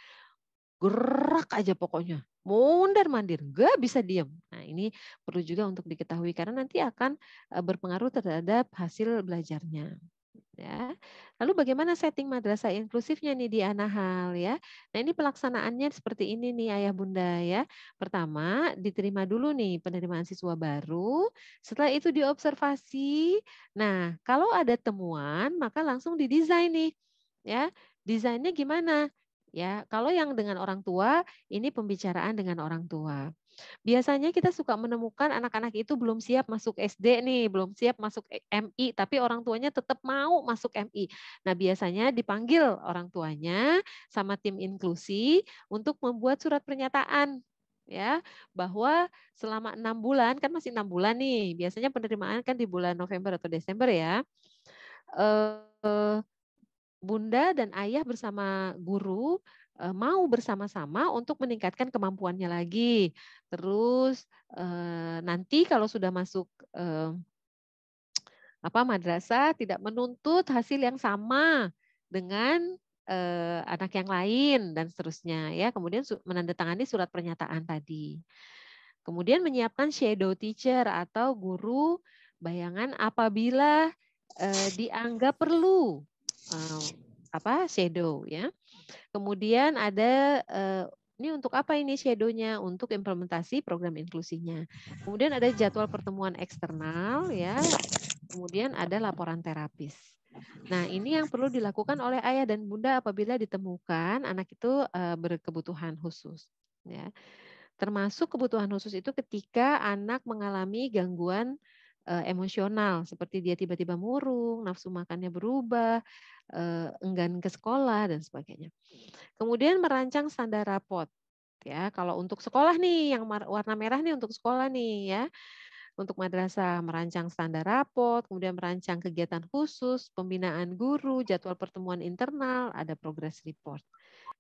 Gerak aja pokoknya, mondar-mandir, nggak bisa diam. Nah ini perlu juga untuk diketahui karena nanti akan berpengaruh terhadap hasil belajarnya. Ya. Lalu bagaimana setting madrasah inklusifnya nih di Anahal ya. Nah ini pelaksanaannya seperti ini nih Ayah Bunda ya. Pertama diterima dulu nih penerimaan siswa baru, setelah itu diobservasi. Nah kalau ada temuan maka langsung didesain nih ya. Desainnya gimana? Ya, kalau yang dengan orang tua, ini pembicaraan dengan orang tua. Biasanya kita suka menemukan anak-anak itu belum siap masuk SD nih, belum siap masuk MI, tapi orang tuanya tetap mau masuk MI. Nah, biasanya dipanggil orang tuanya sama tim inklusi untuk membuat surat pernyataan ya bahwa selama 6 bulan kan masih 6 bulan nih biasanya penerimaan kan di bulan November atau Desember ya. Bunda dan ayah bersama guru mau bersama-sama untuk meningkatkan kemampuannya lagi. Terus nanti kalau sudah masuk madrasah tidak menuntut hasil yang sama dengan anak yang lain dan seterusnya ya. Kemudian menandatangani surat pernyataan tadi. Kemudian menyiapkan shadow teacher atau guru bayangan apabila dianggap perlu shadow ya. Kemudian ada ini untuk apa ini shadownya? Untuk implementasi program inklusinya. Kemudian ada jadwal pertemuan eksternal ya. Kemudian ada laporan terapis. Nah, ini yang perlu dilakukan oleh ayah dan bunda apabila ditemukan anak itu berkebutuhan khusus ya. Termasuk kebutuhan khusus itu ketika anak mengalami gangguan emosional seperti dia tiba-tiba murung, nafsu makannya berubah, enggan ke sekolah dan sebagainya. Kemudian merancang standar rapot ya. Kalau untuk sekolah nih yang warna merah nih untuk sekolah nih ya. Untuk madrasah merancang standar rapot, kemudian merancang kegiatan khusus, pembinaan guru, jadwal pertemuan internal, ada progress report.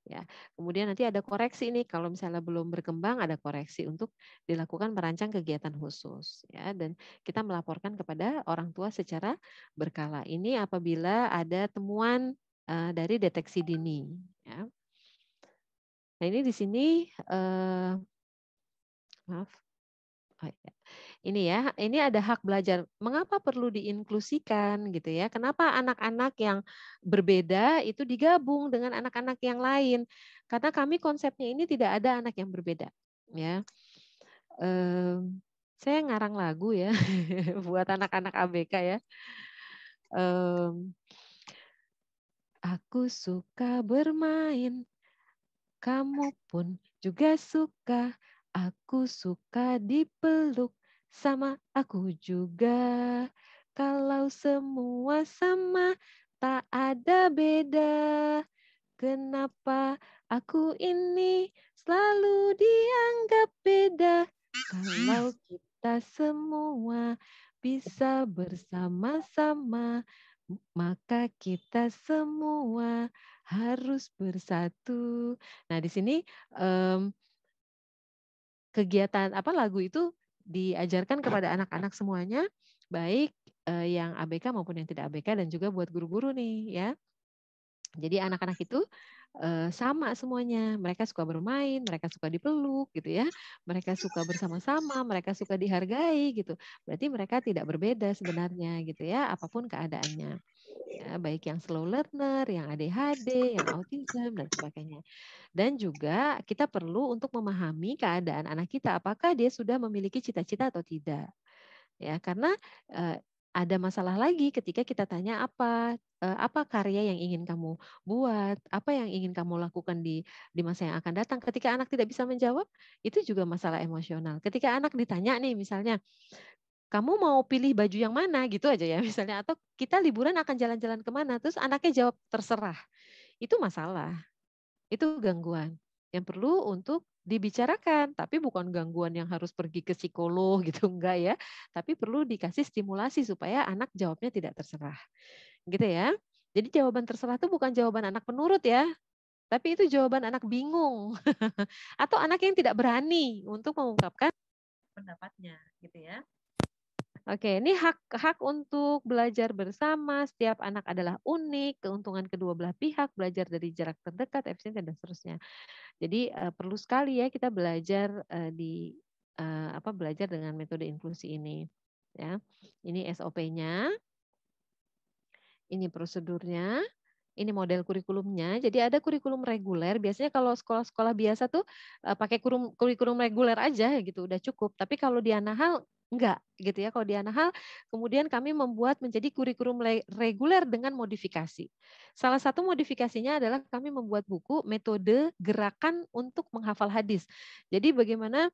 Ya, kemudian nanti ada koreksi nih kalau misalnya belum berkembang ada koreksi untuk dilakukan merancang kegiatan khusus ya dan kita melaporkan kepada orang tua secara berkala. Ini apabila ada temuan dari deteksi dini ya. Nah, ini di sini maaf. Oh, ya. Ini ya, ini ada hak belajar. Mengapa perlu diinklusikan gitu ya? Kenapa anak-anak yang berbeda itu digabung dengan anak-anak yang lain? Karena kami konsepnya ini tidak ada anak yang berbeda, ya. Saya ngarang lagu ya buat anak-anak ABK ya. Aku suka bermain Kamu pun juga suka, aku suka dipeluk, sama aku juga. Kalau semua sama, tak ada beda. Kenapa aku ini selalu dianggap beda? Kalau kita semua bisa bersama-sama, maka kita semua harus bersatu. Nah, di sini kegiatan lagu itu diajarkan kepada anak-anak semuanya, baik yang ABK maupun yang tidak ABK dan juga buat guru-guru nih ya. Jadi anak-anak itu sama semuanya. Mereka suka bermain, mereka suka dipeluk gitu ya. Mereka suka bersama-sama, mereka suka dihargai gitu. Berarti mereka tidak berbeda sebenarnya gitu ya, apapun keadaannya. Ya, baik yang slow learner, yang ADHD, yang autism dan sebagainya. Dan juga kita perlu untuk memahami keadaan anak kita, apakah dia sudah memiliki cita-cita atau tidak. Ya, karena ada masalah lagi ketika kita tanya apa karya yang ingin kamu buat, apa yang ingin kamu lakukan di masa yang akan datang. Ketika anak tidak bisa menjawab, itu juga masalah emosional. Ketika anak ditanya nih misalnya, kamu mau pilih baju yang mana gitu aja ya misalnya, atau kita liburan akan jalan-jalan kemana, terus anaknya jawab terserah. Itu masalah, itu gangguan yang perlu untuk dibicarakan, tapi bukan gangguan yang harus pergi ke psikolog gitu, enggak ya. Tapi perlu dikasih stimulasi supaya anak jawabnya tidak terserah. Gitu ya. Jadi jawaban terserah itu bukan jawaban anak penurut ya, tapi itu jawaban anak bingung. Atau anak yang tidak berani untuk mengungkapkan pendapatnya, gitu ya. Oke, ini hak untuk belajar bersama. Setiap anak adalah unik, keuntungan kedua belah pihak, belajar dari jarak terdekat, efisien dan seterusnya. Jadi perlu sekali ya kita belajar belajar dengan metode inklusi ini. Ya, ini SOP-nya, ini prosedurnya, ini model kurikulumnya. Jadi ada kurikulum reguler. Biasanya kalau sekolah-sekolah biasa tuh pakai kurikulum reguler aja gitu, udah cukup. Tapi kalau di Anahal enggak gitu ya. Kalau di Anahal kemudian kami membuat menjadi kurikulum reguler dengan modifikasi. Salah satu modifikasinya adalah kami membuat buku metode gerakan untuk menghafal hadis. Jadi bagaimana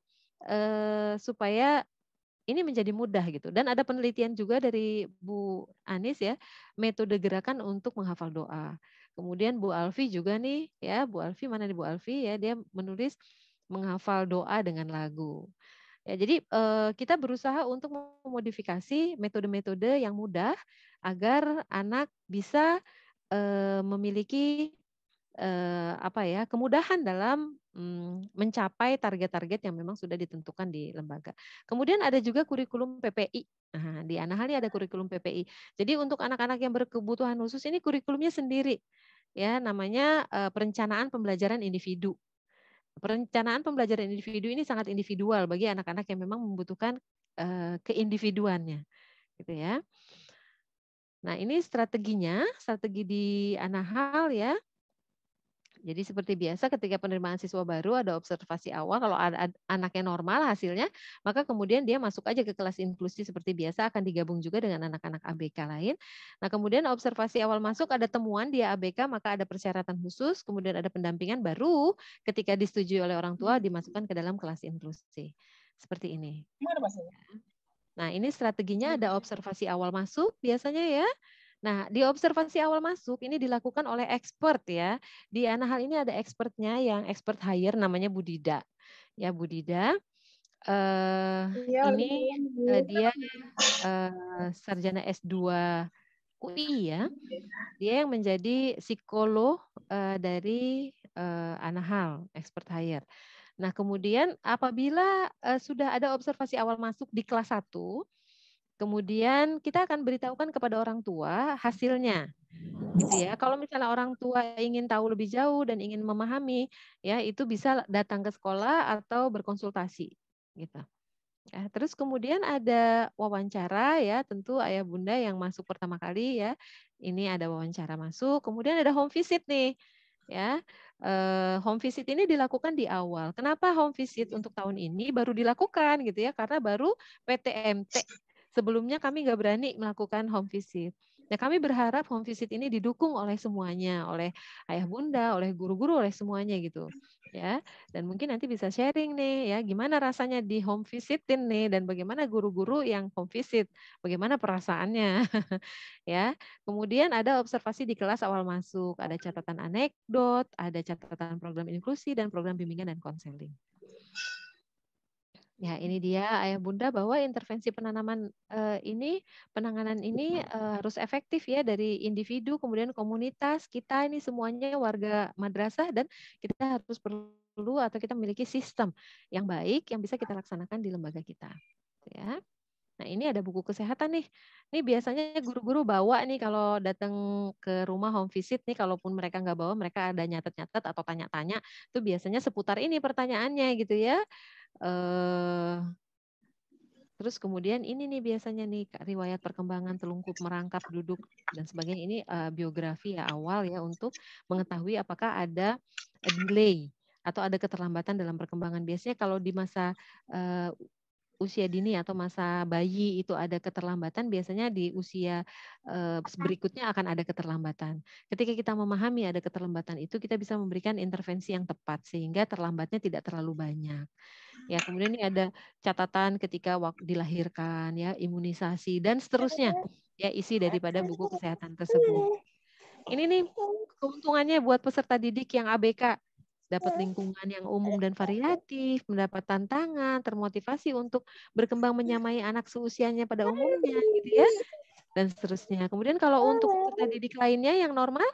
supaya ini menjadi mudah gitu. Dan ada penelitian juga dari Bu Anis ya, metode gerakan untuk menghafal doa. Kemudian Bu Alfi juga nih ya, Bu Alfi mana nih Bu Alfi ya, dia menulis menghafal doa dengan lagu. Ya, jadi kita berusaha untuk memodifikasi metode-metode yang mudah agar anak bisa memiliki kemudahan dalam mencapai target-target yang memang sudah ditentukan di lembaga. Kemudian ada juga kurikulum PPI. Nah, di Anahal ini ada kurikulum PPI. Jadi untuk anak-anak yang berkebutuhan khusus ini kurikulumnya sendiri. Ya, namanya perencanaan pembelajaran individu. Perencanaan pembelajaran individu ini sangat individual bagi anak-anak yang memang membutuhkan keindividuannya, gitu ya. Nah, ini strateginya, strategi di Anahal ya. Jadi seperti biasa ketika penerimaan siswa baru ada observasi awal, kalau anaknya normal hasilnya, maka kemudian dia masuk aja ke kelas inklusi seperti biasa, akan digabung juga dengan anak-anak ABK lain. Nah kemudian observasi awal masuk ada temuan dia ABK, maka ada persyaratan khusus, kemudian ada pendampingan, baru ketika disetujui oleh orang tua dimasukkan ke dalam kelas inklusi. Seperti ini. Nah ini strateginya ada observasi awal masuk biasanya ya. Nah, di observasi awal masuk ini dilakukan oleh expert ya. Di Anahal ini ada expertnya yang expert hire namanya Budida. Ya, Budida. Ini dia sarjana S2 UI ya. Dia yang menjadi psikolog dari Anahal, expert hire. Nah, kemudian apabila sudah ada observasi awal masuk di kelas 1, kemudian kita akan beritahukan kepada orang tua hasilnya. Gitu ya. Kalau misalnya orang tua ingin tahu lebih jauh dan ingin memahami, ya itu bisa datang ke sekolah atau berkonsultasi gitu. Ya, terus kemudian ada wawancara ya, tentu ayah bunda yang masuk pertama kali ya. Ini ada wawancara masuk, kemudian ada home visit nih. Ya, home visit ini dilakukan di awal. Kenapa home visit untuk tahun ini baru dilakukan gitu ya? Karena baru PTMT. Sebelumnya kami nggak berani melakukan home visit. Nah, kami berharap home visit ini didukung oleh semuanya, oleh ayah bunda, oleh guru-guru, oleh semuanya gitu. Ya, dan mungkin nanti bisa sharing nih ya, gimana rasanya di home visitin nih dan bagaimana guru-guru yang home visit, bagaimana perasaannya. Ya. Kemudian ada observasi di kelas awal masuk, ada catatan anekdot, ada catatan program inklusi dan program bimbingan dan konseling. Ya, ini dia ayah bunda bahwa intervensi penanaman penanganan ini harus efektif ya dari individu, kemudian komunitas, kita ini semuanya warga madrasah dan kita harus perlu atau kita memiliki sistem yang baik yang bisa kita laksanakan di lembaga kita. Ya. Nah, ini ada buku kesehatan nih. Ini biasanya guru-guru bawa nih kalau datang ke rumah home visit nih, kalaupun mereka nggak bawa, mereka ada nyatet-nyatet atau tanya-tanya, itu biasanya seputar ini pertanyaannya gitu ya. Terus kemudian ini nih biasanya nih riwayat perkembangan telungkup, merangkap, duduk dan sebagainya. Ini biografi ya awal ya untuk mengetahui apakah ada delay atau ada keterlambatan dalam perkembangan. Biasanya kalau di masa usia dini atau masa bayi itu ada keterlambatan, biasanya di usia berikutnya akan ada keterlambatan. Ketika kita memahami ada keterlambatan itu, kita bisa memberikan intervensi yang tepat sehingga terlambatnya tidak terlalu banyak. Ya, kemudian ini ada catatan ketika dilahirkan, ya, imunisasi dan seterusnya. Ya, isi daripada buku kesehatan tersebut. Ini nih keuntungannya buat peserta didik yang ABK, dapat lingkungan yang umum dan variatif, mendapat tantangan, termotivasi untuk berkembang menyamai anak seusianya pada umumnya, gitu ya, dan seterusnya. Kemudian kalau untuk peserta didik lainnya yang normal,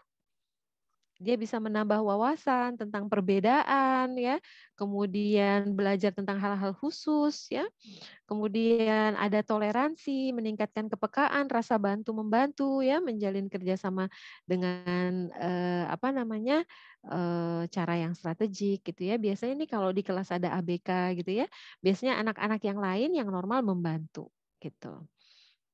dia bisa menambah wawasan tentang perbedaan ya, kemudian belajar tentang hal-hal khusus ya, kemudian ada toleransi, meningkatkan kepekaan, rasa bantu membantu ya, menjalin kerjasama dengan cara yang strategik gitu ya. Biasanya nih kalau di kelas ada ABK gitu ya, biasanya anak-anak yang lain yang normal membantu gitu.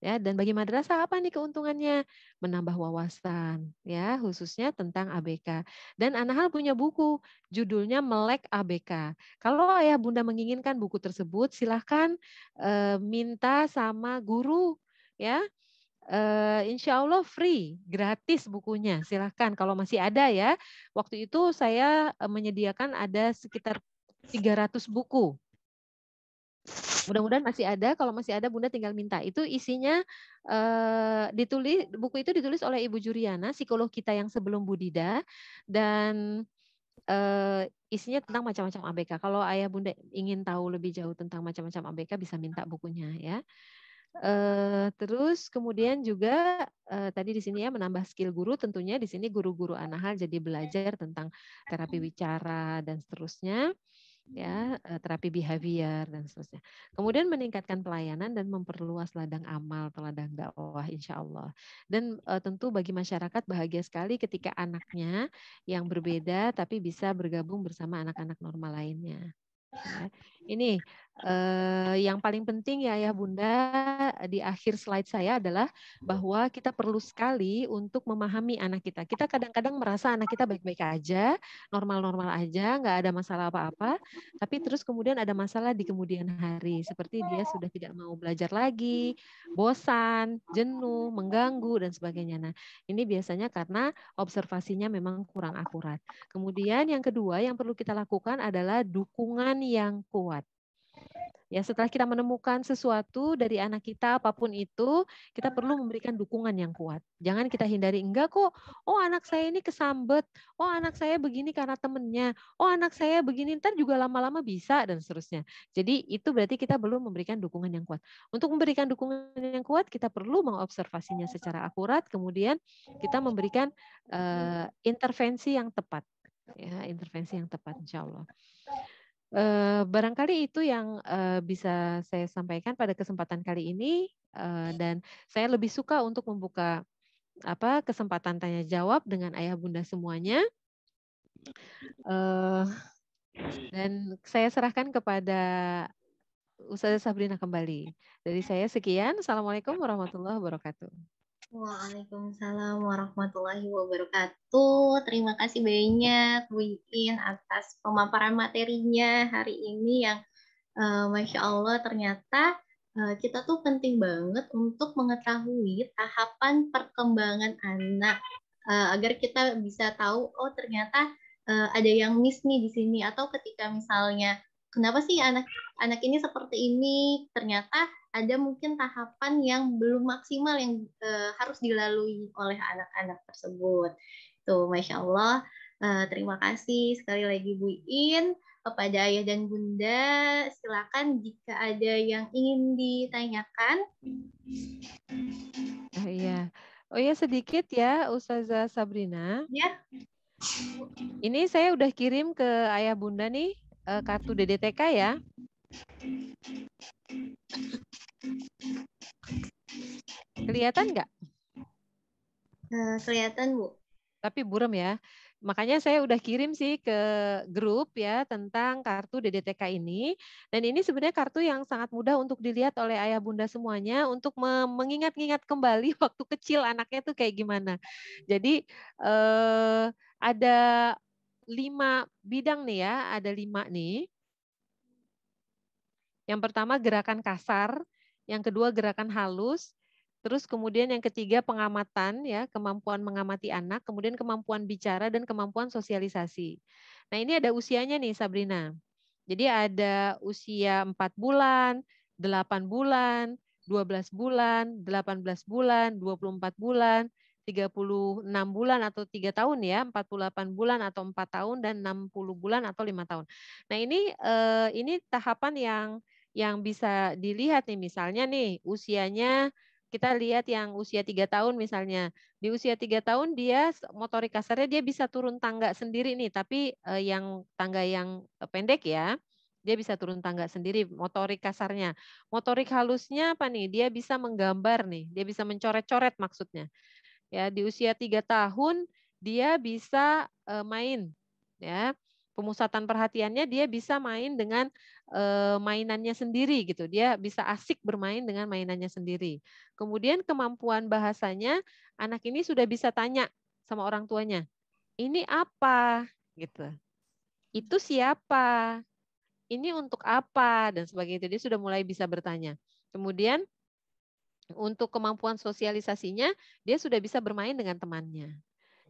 Ya, dan bagi madrasah apa nih keuntungannya? Menambah wawasan ya, khususnya tentang ABK. Dan Anahal punya buku judulnya Melek ABK. Kalau ayah bunda menginginkan buku tersebut, silahkan minta sama guru ya. Insya Allah free, gratis bukunya. Silahkan kalau masih ada ya. Waktu itu saya menyediakan ada sekitar 300 buku. Mudah-mudahan masih ada. Kalau masih ada, Bunda tinggal minta. Itu isinya buku itu ditulis oleh Ibu Juriana, psikolog kita yang sebelum Budida, dan isinya tentang macam-macam ABK. Kalau ayah bunda ingin tahu lebih jauh tentang macam-macam ABK, bisa minta bukunya ya. Terus kemudian juga tadi di sini ya menambah skill guru, tentunya di sini guru-guru Anahal jadi belajar tentang terapi wicara dan seterusnya. Ya, terapi behavior dan seterusnya. Kemudian meningkatkan pelayanan dan memperluas ladang amal, ladang dakwah insya Allah. Dan tentu bagi masyarakat bahagia sekali ketika anaknya yang berbeda tapi bisa bergabung bersama anak-anak normal lainnya. Ya. Ini yang paling penting ya Ayah Bunda di akhir slide saya adalah bahwa kita perlu sekali untuk memahami anak kita. Kita kadang-kadang merasa anak kita baik-baik aja, normal-normal aja, nggak ada masalah apa-apa, tapi terus kemudian ada masalah di kemudian hari, seperti dia sudah tidak mau belajar lagi, bosan, jenuh, mengganggu, dan sebagainya. Nah, ini biasanya karena observasinya memang kurang akurat. Kemudian yang kedua yang perlu kita lakukan adalah dukungan yang kuat. Ya, setelah kita menemukan sesuatu dari anak kita, apapun itu, kita perlu memberikan dukungan yang kuat. Jangan kita hindari, enggak kok, oh anak saya ini kesambet, oh anak saya begini karena temennya, oh anak saya begini, ntar juga lama-lama bisa, dan seterusnya. Jadi itu berarti kita belum memberikan dukungan yang kuat. Untuk memberikan dukungan yang kuat, kita perlu mengobservasinya secara akurat, kemudian kita memberikan intervensi yang tepat. Ya, intervensi yang tepat, insya Allah. Barangkali itu yang bisa saya sampaikan pada kesempatan kali ini, dan saya lebih suka untuk membuka kesempatan tanya jawab dengan ayah bunda semuanya, dan saya serahkan kepada Ustazah Sabrina kembali. Dari saya sekian. Assalamualaikum warahmatullahi wabarakatuh. Waalaikumsalam warahmatullahi wabarakatuh. Terima kasih banyak Bu Iin atas pemaparan materinya hari ini yang Masya Allah ternyata kita tuh penting banget untuk mengetahui tahapan perkembangan anak agar kita bisa tahu oh ternyata ada yang miss nih di sini atau ketika misalnya kenapa sih anak ini seperti ini ternyata ada mungkin tahapan yang belum maksimal yang harus dilalui oleh anak-anak tersebut. Tuh, Masya Allah. Terima kasih sekali lagi Bu In kepada ayah dan bunda. Silakan jika ada yang ingin ditanyakan. Oh iya. Oh iya sedikit ya Ustazah Sabrina. Ya. Ini saya udah kirim ke ayah bunda nih kartu DDTK ya. Kelihatan nggak? Kelihatan Bu. Tapi buram ya. Makanya saya udah kirim sih ke grup ya tentang kartu DDTK ini. Dan ini sebenarnya kartu yang sangat mudah untuk dilihat oleh ayah bunda semuanya untuk mengingat-ingat kembali waktu kecil anaknya tuh kayak gimana. Jadi ada 5 bidang nih ya, ada 5 nih. Yang pertama gerakan kasar, yang kedua gerakan halus, terus kemudian yang ketiga pengamatan ya, kemampuan mengamati anak, kemudian kemampuan bicara dan kemampuan sosialisasi. Nah, ini ada usianya nih Sabrina. Jadi ada usia 4 bulan, 8 bulan, 12 bulan, 18 bulan, 24 bulan, 36 bulan atau 3 tahun ya, 48 bulan atau 4 tahun dan 60 bulan atau 5 tahun. Nah, ini tahapan yang bisa dilihat nih misalnya nih usianya kita lihat yang usia 3 tahun misalnya. Di usia 3 tahun dia motorik kasarnya dia bisa turun tangga sendiri nih, tapi yang tangga yang pendek ya. Dia bisa turun tangga sendiri motorik kasarnya. Motorik halusnya apa nih? Dia bisa menggambar nih, dia bisa mencoret-coret maksudnya. Ya, di usia 3 tahun dia bisa main ya. Pemusatan perhatiannya dia bisa main dengan mainannya sendiri gitu. Dia bisa asik bermain dengan mainannya sendiri. Kemudian kemampuan bahasanya anak ini sudah bisa tanya sama orang tuanya. Ini apa gitu. Itu siapa? Ini untuk apa dan sebagainya. Dia sudah mulai bisa bertanya. Kemudian untuk kemampuan sosialisasinya dia sudah bisa bermain dengan temannya.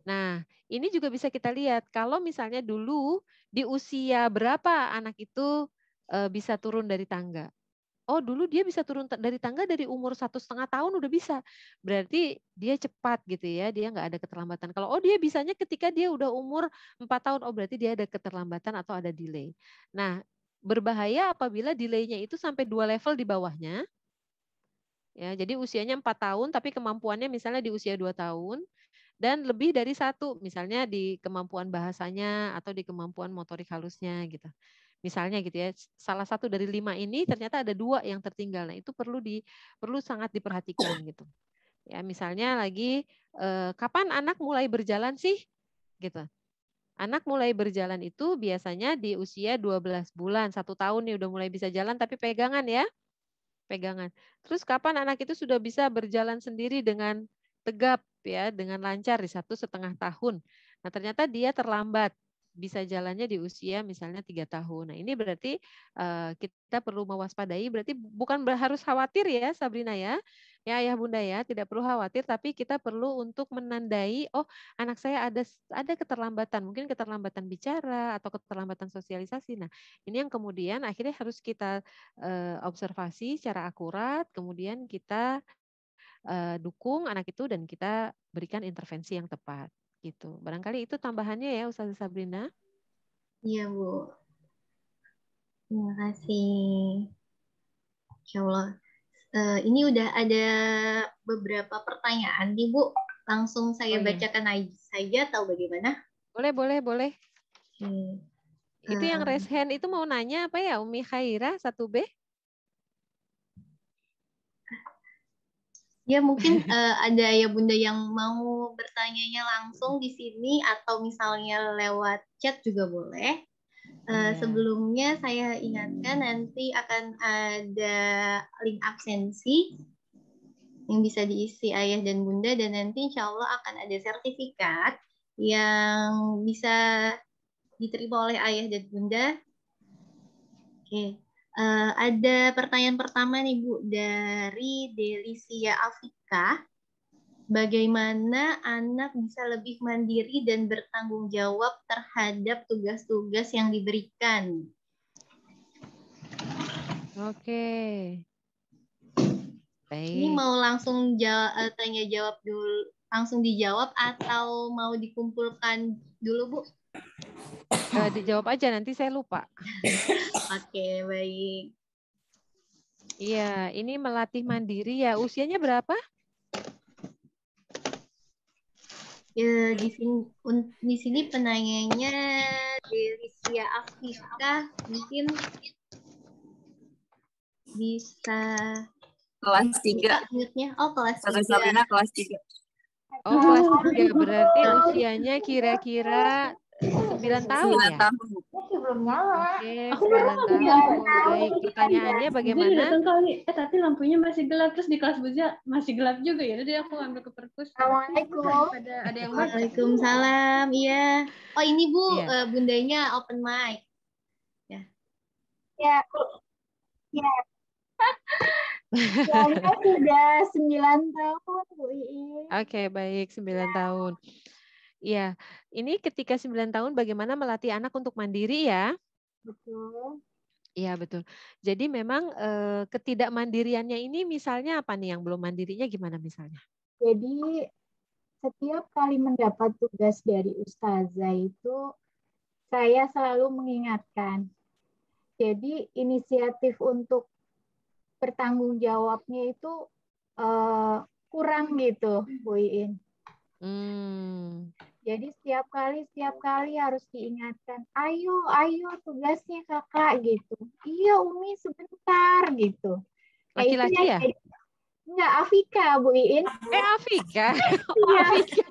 Nah, ini juga bisa kita lihat kalau misalnya dulu di usia berapa anak itu bisa turun dari tangga. Oh, dulu dia bisa turun dari tangga dari umur 1,5 tahun udah bisa. Berarti dia cepat gitu ya, dia nggak ada keterlambatan. Kalau oh dia bisanya ketika dia udah umur 4 tahun, oh berarti dia ada keterlambatan atau ada delay. Nah, berbahaya apabila delaynya itu sampai 2 level di bawahnya. Ya, jadi usianya 4 tahun tapi kemampuannya misalnya di usia 2 tahun dan lebih dari 1, misalnya di kemampuan bahasanya atau di kemampuan motorik halusnya gitu. Misalnya gitu ya, salah satu dari 5 ini ternyata ada 2 yang tertinggal. Nah, itu perlu sangat diperhatikan gitu. Ya, misalnya lagi kapan anak mulai berjalan sih? Gitu. Anak mulai berjalan itu biasanya di usia 12 bulan, 1 tahun nih udah mulai bisa jalan tapi pegangan ya. Pegangan. Terus kapan anak itu sudah bisa berjalan sendiri dengan tegap ya, dengan lancar di 1,5 tahun. Nah, ternyata dia terlambat bisa jalannya di usia misalnya 3 tahun. Nah, ini berarti kita perlu mewaspadai, berarti bukan harus khawatir ya Sabrina ya. Ya ayah bunda ya, tidak perlu khawatir tapi kita perlu untuk menandai oh anak saya ada keterlambatan, mungkin keterlambatan bicara atau keterlambatan sosialisasi. Nah, ini yang kemudian akhirnya harus kita observasi secara akurat, kemudian kita dukung anak itu dan kita berikan intervensi yang tepat gitu. Barangkali itu tambahannya ya Ustazah Sabrina. Iya Bu. Terima kasih. Insya Allah. Ini udah ada beberapa pertanyaan nih Bu. Langsung Oh saya iya, bacakan aja saja atau bagaimana? boleh, boleh, boleh. Oke. Itu yang Eh, raise hand itu mau nanya apa ya Umi Khaira 1B? Ya mungkin ada ya Bunda yang mau bertanyanya langsung di sini atau misalnya lewat chat juga boleh. Iya. Sebelumnya saya ingatkan nanti akan ada link absensi yang bisa diisi ayah dan bunda dan nanti insya Allah akan ada sertifikat yang bisa diterima oleh ayah dan bunda. Oke. Ada pertanyaan pertama nih Bu dari Delisia Afika. Bagaimana anak bisa lebih mandiri dan bertanggung jawab terhadap tugas-tugas yang diberikan? Oke. Ini Baik. mau langsung tanya jawab dulu, langsung dijawab atau mau dikumpulkan dulu, Bu? Dijawab aja, nanti saya lupa. Oke, baik. Iya, ini melatih mandiri ya. Usianya berapa? Ya, di sini penanyanya Delisia Afika, mungkin bisa Kelas 3. mute-nya. Oh, kelas 3. Sabrina kelas 3. Oh, kelas 3. Berarti usianya kira-kira 9 tahun 9 ya? tahun. Belum nyala. Oke, 9 tahun. Baik, pertanyaannya bagaimana? Datang kali, tapi lampunya masih gelap, terus di kelas Buja masih gelap juga ya. Jadi aku ambil ke perpus. Assalamualaikum. Ada yang baca. Waalaikumsalam. Iya. Oh, ini Bu, Iya. bundanya open mic. Ya. Ya. Saya sudah 9 tahun, Bu Iin. Oke, baik, 9 tahun. Iya, ini ketika 9 tahun bagaimana melatih anak untuk mandiri ya? Betul. Iya, betul. Jadi memang ketidakmandiriannya ini misalnya apa nih, yang belum mandirinya gimana misalnya? Jadi setiap kali mendapat tugas dari ustazah itu saya selalu mengingatkan. Jadi inisiatif untuk bertanggung jawabnya itu kurang gitu, Bu Iin. Jadi setiap kali harus diingatkan, ayo tugasnya kakak gitu. Iya Umi sebentar gitu. Laki-laki ya? Enggak, Afika Bu Iin. Afika. Iya. Afika.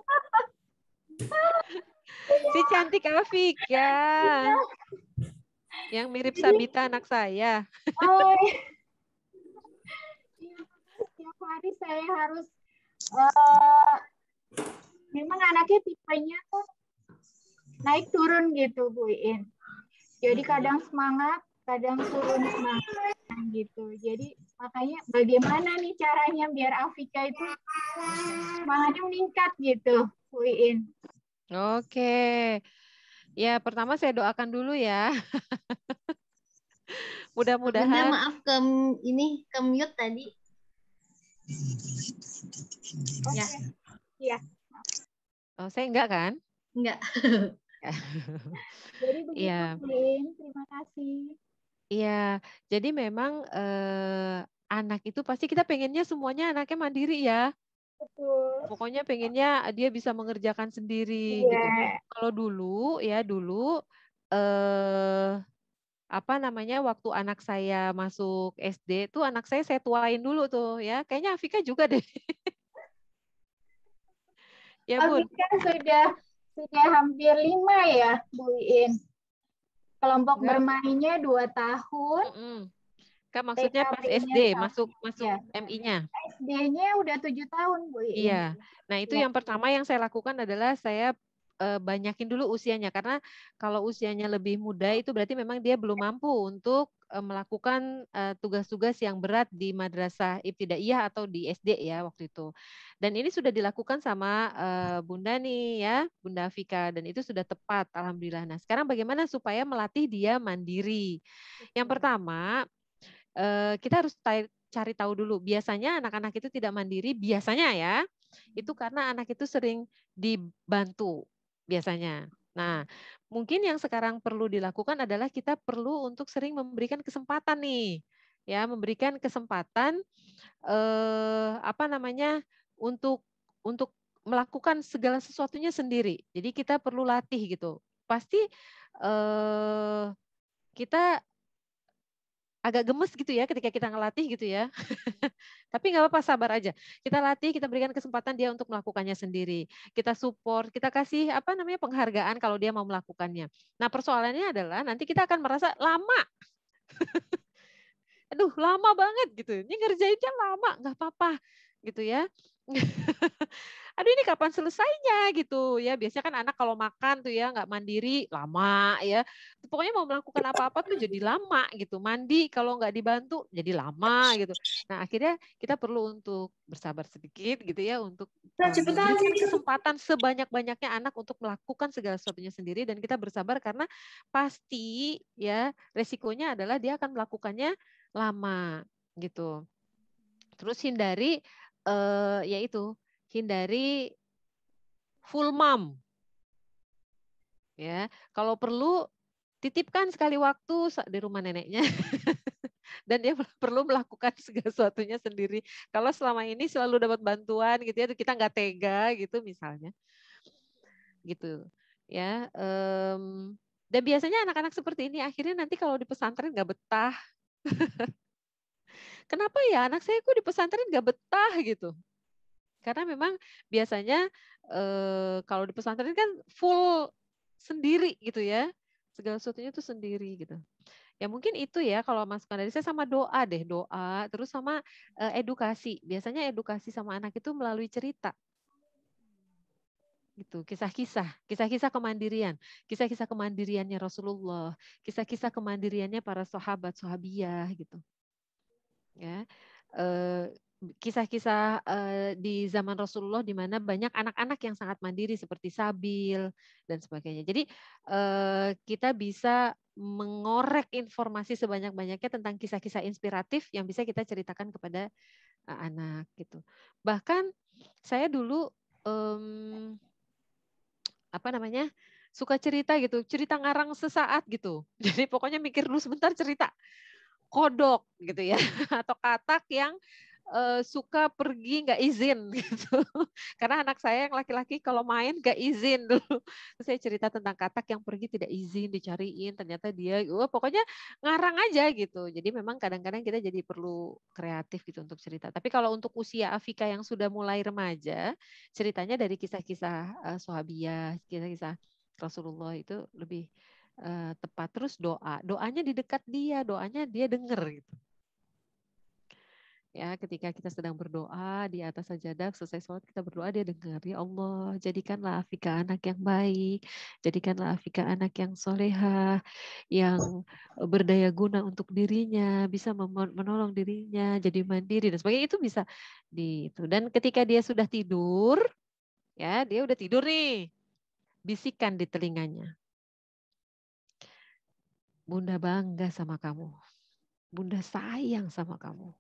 Si cantik Afika. Yang mirip Sabita anak saya. Oh, setiap hari saya harus memang anaknya tipenya tuh naik turun gitu Bu Iin. Jadi kadang semangat, kadang turun semangat gitu. Jadi makanya bagaimana nih caranya biar Afika itu semangatnya meningkat gitu Bu Iin. Oke. Ya, pertama saya doakan dulu ya. Mudah-mudahan. Bunda, maaf ke mute tadi. Ya. Iya. Oh, saya enggak kan? Enggak. Jadi begitu, Iya. Terima kasih. Iya, jadi memang anak itu pasti kita pengennya semuanya anaknya mandiri ya. Betul. Pokoknya pengennya dia bisa mengerjakan sendiri gitu. Kalau dulu apa namanya, waktu anak saya masuk SD tuh anak saya tuain dulu tuh ya. Kayaknya Afika juga deh. Ya Bun. Afika sudah hampir 5 ya Bu Iin. Kelompok bermainnya 2 tahun. Kan maksudnya pas SD masuk ya. MI-nya. SD-nya udah 7 tahun Bu Iin. Iya. Nah, itu yang pertama yang saya lakukan adalah saya banyakin dulu usianya, karena kalau usianya lebih muda itu berarti memang dia belum mampu untuk melakukan tugas-tugas yang berat di madrasah ibtidaiyah atau di SD ya waktu itu. Dan ini sudah dilakukan sama Bunda nih ya, Bunda Afika, dan itu sudah tepat alhamdulillah. Nah, sekarang bagaimana supaya melatih dia mandiri? Yang pertama, kita harus cari tahu dulu. Biasanya anak-anak itu tidak mandiri, biasanya ya, itu karena anak itu sering dibantu biasanya. Nah, mungkin yang sekarang perlu dilakukan adalah kita perlu untuk sering memberikan kesempatan nih, ya, memberikan kesempatan apa namanya, untuk melakukan segala sesuatunya sendiri. Jadi kita perlu latih gitu. Pasti kita agak gemes gitu ya ketika kita ngelatih gitu ya. Tapi nggak apa-apa, sabar aja. Kita latih, kita berikan kesempatan dia untuk melakukannya sendiri. Kita support, kita kasih apa namanya penghargaan kalau dia mau melakukannya. Nah, persoalannya adalah nanti kita akan merasa lama. Aduh, lama banget gitu. Ini ngerjainnya lama, nggak apa-apa gitu ya. Aduh ini kapan selesainya gitu ya. Biasanya kan anak kalau makan tuh ya nggak mandiri lama ya. Pokoknya mau melakukan apa-apa tuh jadi lama gitu. Mandi kalau nggak dibantu jadi lama gitu. Nah akhirnya kita perlu untuk bersabar sedikit gitu ya untuk memberikan kesempatan sebanyak-banyaknya anak untuk melakukan segala sesuatunya sendiri dan kita bersabar karena pasti ya resikonya adalah dia akan melakukannya lama gitu. Terus hindari full mom ya. Kalau perlu titipkan sekali waktu di rumah neneknya dan dia perlu melakukan segala sesuatunya sendiri. Kalau selama ini selalu dapat bantuan gitu ya, kita nggak tega gitu misalnya, gitu ya. Dan biasanya anak-anak seperti ini akhirnya nanti kalau di pesantren nggak betah. Kenapa ya anak saya kok di pesantren nggak betah gitu? Karena memang biasanya kalau di pesantren kan full sendiri gitu ya. Segala sesuatunya itu sendiri gitu. Ya mungkin itu ya kalau masukan dari saya sama doa deh, doa terus sama edukasi. Biasanya edukasi sama anak itu melalui cerita. Gitu, kisah-kisah kemandirian, kisah-kisah kemandiriannya Rasulullah, kisah-kisah kemandiriannya para sahabat, sahabiyah gitu. Ya. Kisah-kisah di zaman Rasulullah di mana banyak anak-anak yang sangat mandiri seperti Sabil dan sebagainya. Jadi kita bisa mengorek informasi sebanyak-banyaknya tentang kisah-kisah inspiratif yang bisa kita ceritakan kepada anak gitu. Bahkan saya dulu suka cerita gitu, cerita ngarang sesaat gitu. Jadi pokoknya mikir dulu sebentar cerita. Kodok gitu ya, atau katak yang suka pergi nggak izin gitu. Karena anak saya yang laki-laki kalau main nggak izin dulu. Terus saya cerita tentang katak yang pergi tidak izin dicariin, ternyata dia, pokoknya ngarang aja gitu. Jadi memang kadang-kadang kita jadi perlu kreatif gitu untuk cerita. Tapi kalau untuk usia Afika yang sudah mulai remaja, ceritanya dari kisah-kisah sahabiyah, kisah-kisah Rasulullah itu lebih tepat. Terus doanya di dekat dia, doanya dia dengar gitu. Ya, ketika kita sedang berdoa di atas sajadah, selesai sholat kita berdoa, dia dengar. Ya Allah, jadikanlah Afika anak yang baik, jadikanlah Afika anak yang solehah, yang berdaya guna untuk dirinya, bisa menolong dirinya, jadi mandiri dan sebagainya. Itu bisa itu. Dan ketika dia sudah tidur, ya dia udah tidur nih, bisikan di telinganya. Bunda bangga sama kamu. Bunda sayang sama kamu.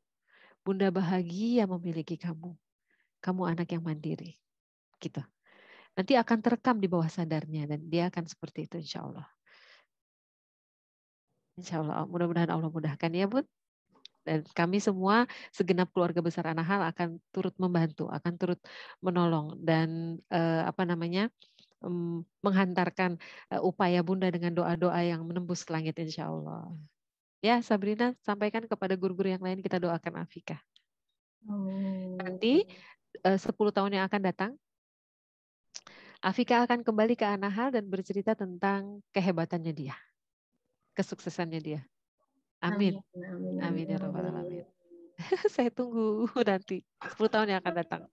Bunda bahagia memiliki kamu. Kamu anak yang mandiri. Gitu. Nanti akan terekam di bawah sadarnya dan dia akan seperti itu insya Allah. Insya Allah. Mudah-mudahan Allah mudahkan ya Bun. Dan kami semua segenap keluarga besar Anahal akan turut membantu, akan turut menolong dan menghantarkan upaya Bunda dengan doa-doa yang menembus langit insya Allah. Ya Sabrina, sampaikan kepada guru-guru yang lain kita doakan Afika. Nanti 10 tahun yang akan datang, Afika akan kembali ke Anahal dan bercerita tentang kehebatannya dia, kesuksesannya dia. Amin. Amin ya rabbal alamin. Saya tunggu nanti 10 tahun yang akan datang.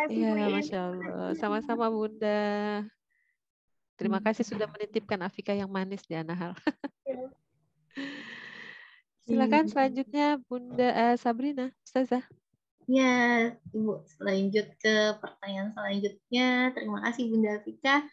Iya, Masya Allah. Sama-sama Bunda. Terima kasih sudah menitipkan Afika yang manis di Anahal. Silakan selanjutnya Bunda Sabrina, Ustazah. Ya, Ibu, lanjut ke pertanyaan selanjutnya. Terima kasih Bunda Afika.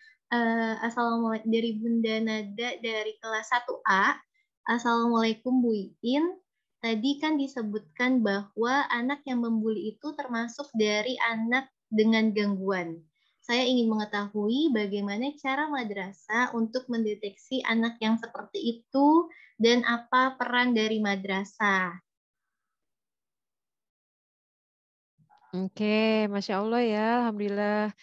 Assalamualaikum dari Bunda Nada dari kelas 1A. Assalamualaikum Bu Iin. Tadi kan disebutkan bahwa anak yang membuli itu termasuk dari anak dengan gangguan. Saya ingin mengetahui bagaimana cara madrasah untuk mendeteksi anak yang seperti itu dan apa peran dari madrasah. Oke, Masya Allah ya, Alhamdulillah.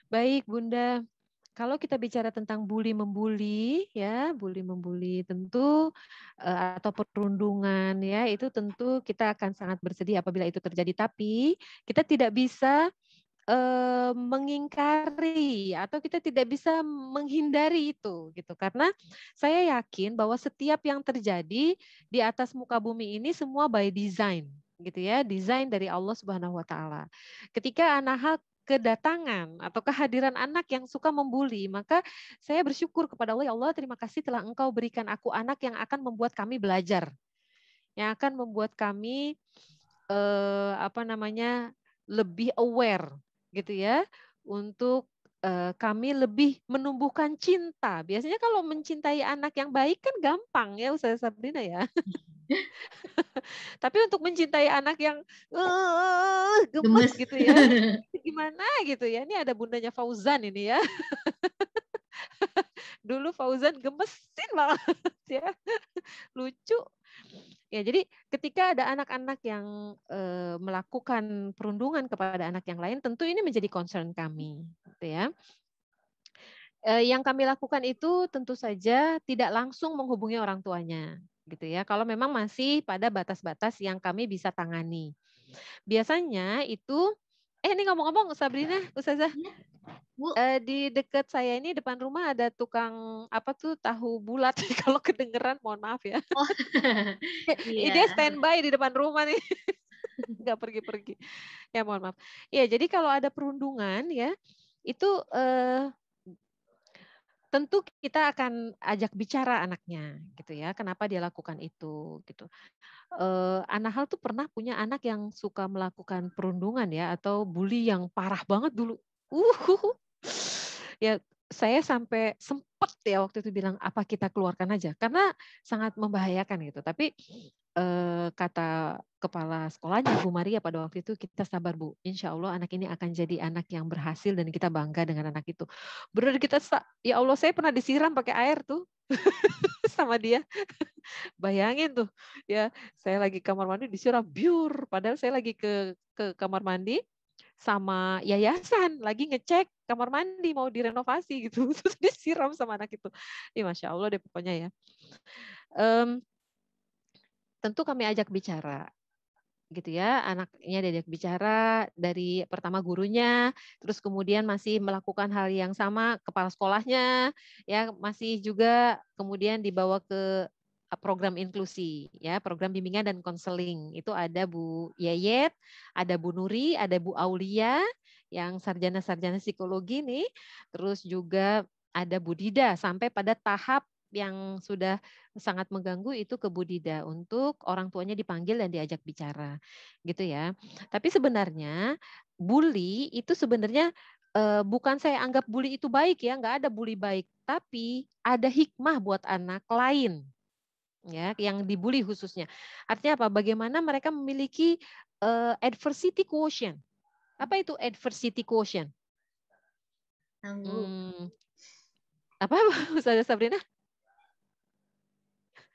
Baik Bunda, kalau kita bicara tentang bully-membuli, ya bully-membuli tentu atau perundungan, ya itu tentu kita akan sangat bersedih apabila itu terjadi. Tapi kita tidak bisa mengingkari atau kita tidak bisa menghindari itu gitu karena saya yakin bahwa setiap yang terjadi di atas muka bumi ini semua by design gitu ya, desain dari Allah Subhanahu wa taala. Ketika anak kedatangan atau kehadiran anak yang suka membuli, maka saya bersyukur kepada Allah, ya Allah terima kasih telah Engkau berikan aku anak yang akan membuat kami belajar, yang akan membuat kami lebih aware gitu ya, untuk kami lebih menumbuhkan cinta. Biasanya kalau mencintai anak yang baik kan gampang ya Ustazah Sabrina ya. Tapi untuk mencintai anak yang gemes Gemes. gitu ya, gimana gitu ya. Ini ada bundanya Fauzan ini ya. Dulu Fauzan gemesin banget ya, lucu. Ya, jadi ketika ada anak-anak yang melakukan perundungan kepada anak yang lain, tentu ini menjadi concern kami, gitu ya. Yang kami lakukan itu tentu saja tidak langsung menghubungi orang tuanya, gitu ya. Kalau memang masih pada batas-batas yang kami bisa tangani. Biasanya itu, ini ngomong-ngomong Sabrina, Ustazah, Iya, Bu. di dekat saya ini depan rumah ada tukang apa tuh tahu bulat. Kalau kedengeran mohon maaf ya. Oh, Ini iya. dia standby di depan rumah nih, nggak pergi-pergi. Ya mohon maaf. Ya jadi kalau ada perundungan ya, itu tentu kita akan ajak bicara anaknya, gitu ya. Kenapa dia lakukan itu, gitu. Anak hal tuh pernah punya anak yang suka melakukan perundungan ya, atau bully yang parah banget dulu. Ya saya sampai sempet ya waktu itu bilang apa kita keluarkan aja karena sangat membahayakan gitu. Tapi kata kepala sekolahnya Bu Maria pada waktu itu, kita sabar Bu, insya Allah anak ini akan jadi anak yang berhasil dan kita bangga dengan anak itu. Benar kita, ya Allah saya pernah disiram pakai air tuh sama dia. Bayangin tuh ya, saya lagi kamar mandi disiram biur, padahal saya lagi ke kamar mandi sama yayasan lagi ngecek kamar mandi mau direnovasi gitu, terus disiram sama anak itu. Masya Allah deh pokoknya ya. Tentu kami ajak bicara, gitu ya, anaknya diajak bicara dari pertama gurunya, terus kemudian masih melakukan hal yang sama kepala sekolahnya, ya masih juga kemudian dibawa ke program inklusi, ya program bimbingan dan konseling. Itu ada Bu Yayet, ada Bu Nuri, ada Bu Aulia yang sarjana-sarjana psikologi nih, terus juga ada Bu Dida sampai pada tahap yang sudah sangat mengganggu itu ke Bu Dida untuk orang tuanya dipanggil dan diajak bicara, gitu ya. Tapi sebenarnya bully itu sebenarnya bukan saya anggap bully itu baik ya, nggak ada bully baik, tapi ada hikmah buat anak lain ya yang dibully khususnya. Artinya apa? Bagaimana mereka memiliki adversity quotient. Apa itu adversity quotient? Tangguh. Apa Ustazah Sabrina?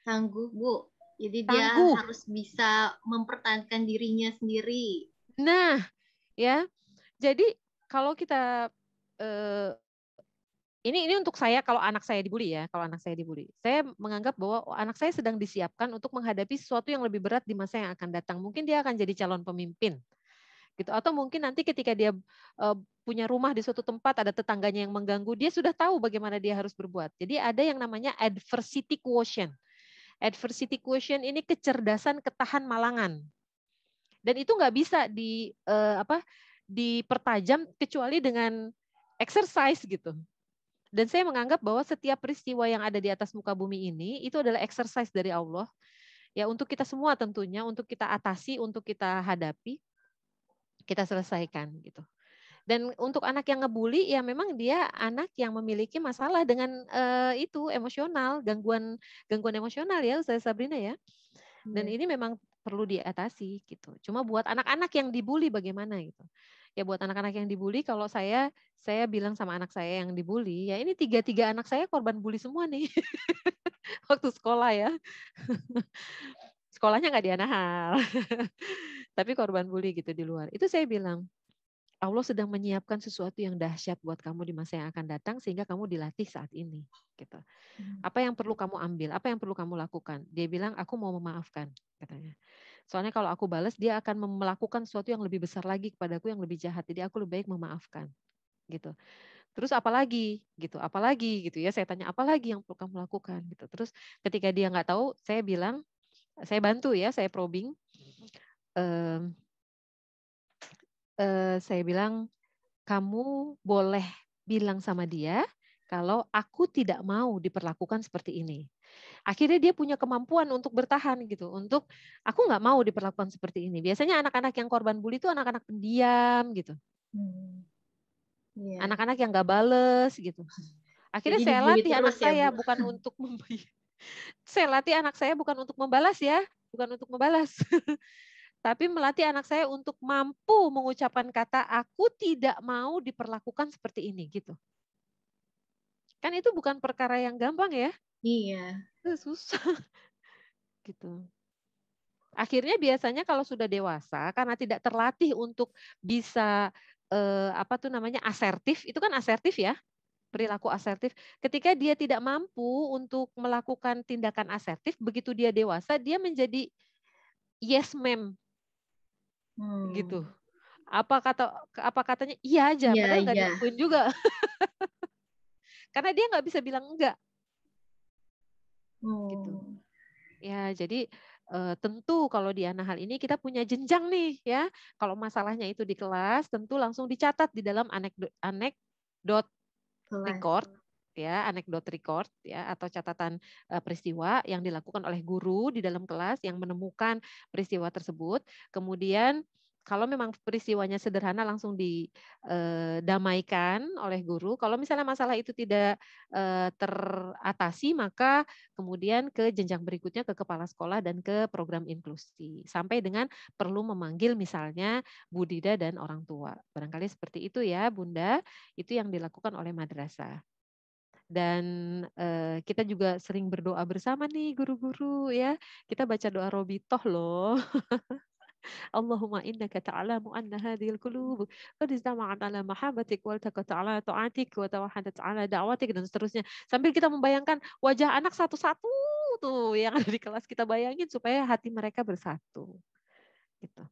Tangguh, Bu. Jadi dia Tangguh. harus bisa mempertahankan dirinya sendiri. Nah, ya. Jadi kalau kita ini untuk saya kalau anak saya dibully ya, kalau anak saya dibully, saya menganggap bahwa anak saya sedang disiapkan untuk menghadapi sesuatu yang lebih berat di masa yang akan datang. Mungkin dia akan jadi calon pemimpin, gitu. Atau mungkin nanti ketika dia punya rumah di suatu tempat, ada tetangganya yang mengganggu, dia sudah tahu bagaimana dia harus berbuat. Jadi ada yang namanya adversity quotient. Adversity quotient ini kecerdasan ketahan malangan. Dan itu nggak bisa dipertajam kecuali dengan exercise gitu. Dan saya menganggap bahwa setiap peristiwa yang ada di atas muka bumi ini itu adalah exercise dari Allah ya untuk kita semua tentunya, untuk kita atasi, untuk kita hadapi, kita selesaikan gitu. Dan untuk anak yang ngebully ya memang dia anak yang memiliki masalah dengan itu emosional, gangguan emosional ya Ustazah Sabrina ya. Dan ini memang perlu diatasi gitu. Cuma buat anak-anak yang dibully bagaimana gitu. Ya buat anak-anak yang dibully, kalau saya bilang sama anak saya yang dibully, ya ini tiga anak saya korban bully semua nih. Waktu sekolah ya. Sekolahnya nggak di Anahal. Tapi korban bully gitu di luar. Itu saya bilang, Allah sedang menyiapkan sesuatu yang dahsyat buat kamu di masa yang akan datang sehingga kamu dilatih saat ini. Gitu. Apa yang perlu kamu ambil? Apa yang perlu kamu lakukan? Dia bilang, aku mau memaafkan, katanya. Soalnya kalau aku balas, dia akan melakukan sesuatu yang lebih besar lagi kepadaku yang lebih jahat. Jadi aku lebih baik memaafkan, gitu. Terus apalagi, gitu? Apalagi, gitu ya? Saya tanya apalagi yang perlu kamu lakukan, gitu. Terus ketika dia nggak tahu, saya bilang, saya bantu ya, saya probing. em, saya bilang, kamu boleh bilang sama dia kalau aku tidak mau diperlakukan seperti ini. Akhirnya dia punya kemampuan untuk bertahan gitu, untuk aku nggak mau diperlakukan seperti ini. Biasanya anak-anak yang korban bully itu anak-anak pendiam gitu, Iya. anak-anak yang nggak bales gitu. Akhirnya Jadi saya dibully latih anak terus ya, saya Bu? bukan untuk saya latih anak saya bukan untuk membalas ya, bukan untuk membalas. Tapi melatih anak saya untuk mampu mengucapkan kata aku tidak mau diperlakukan seperti ini gitu. Kan itu bukan perkara yang gampang ya. Iya. Itu susah gitu. Akhirnya biasanya kalau sudah dewasa karena tidak terlatih untuk bisa asertif, itu kan asertif ya, perilaku asertif. Ketika dia tidak mampu untuk melakukan tindakan asertif, begitu dia dewasa dia menjadi yes ma'am gitu. Apa katanya iya aja, Iya, padahal nggak iya. dilakuin juga. Karena dia nggak bisa bilang enggak gitu. Ya, jadi tentu kalau di anak hal ini kita punya jenjang nih ya. Kalau masalahnya itu di kelas, tentu langsung dicatat di dalam anekdot record ya, anekdot record ya atau catatan peristiwa yang dilakukan oleh guru di dalam kelas yang menemukan peristiwa tersebut. Kemudian kalau memang peristiwanya sederhana langsung didamaikan oleh guru. Kalau misalnya masalah itu tidak teratasi, maka kemudian ke jenjang berikutnya ke kepala sekolah dan ke program inklusi. Sampai dengan perlu memanggil misalnya Budida dan orang tua. Barangkali seperti itu ya Bunda, itu yang dilakukan oleh madrasah. Dan kita juga sering berdoa bersama nih guru-guru ya. Kita baca doa Robitoh loh. Allahumma innaka ta'lamu anna hadhil qulub qad istama'at ala mahabbatik wal taqat ala ta'atik wa tawahadat ala da'watik dan seterusnya. Sambil kita membayangkan wajah anak satu-satu tuh yang ada di kelas, kita bayangin supaya hati mereka bersatu. Gitu.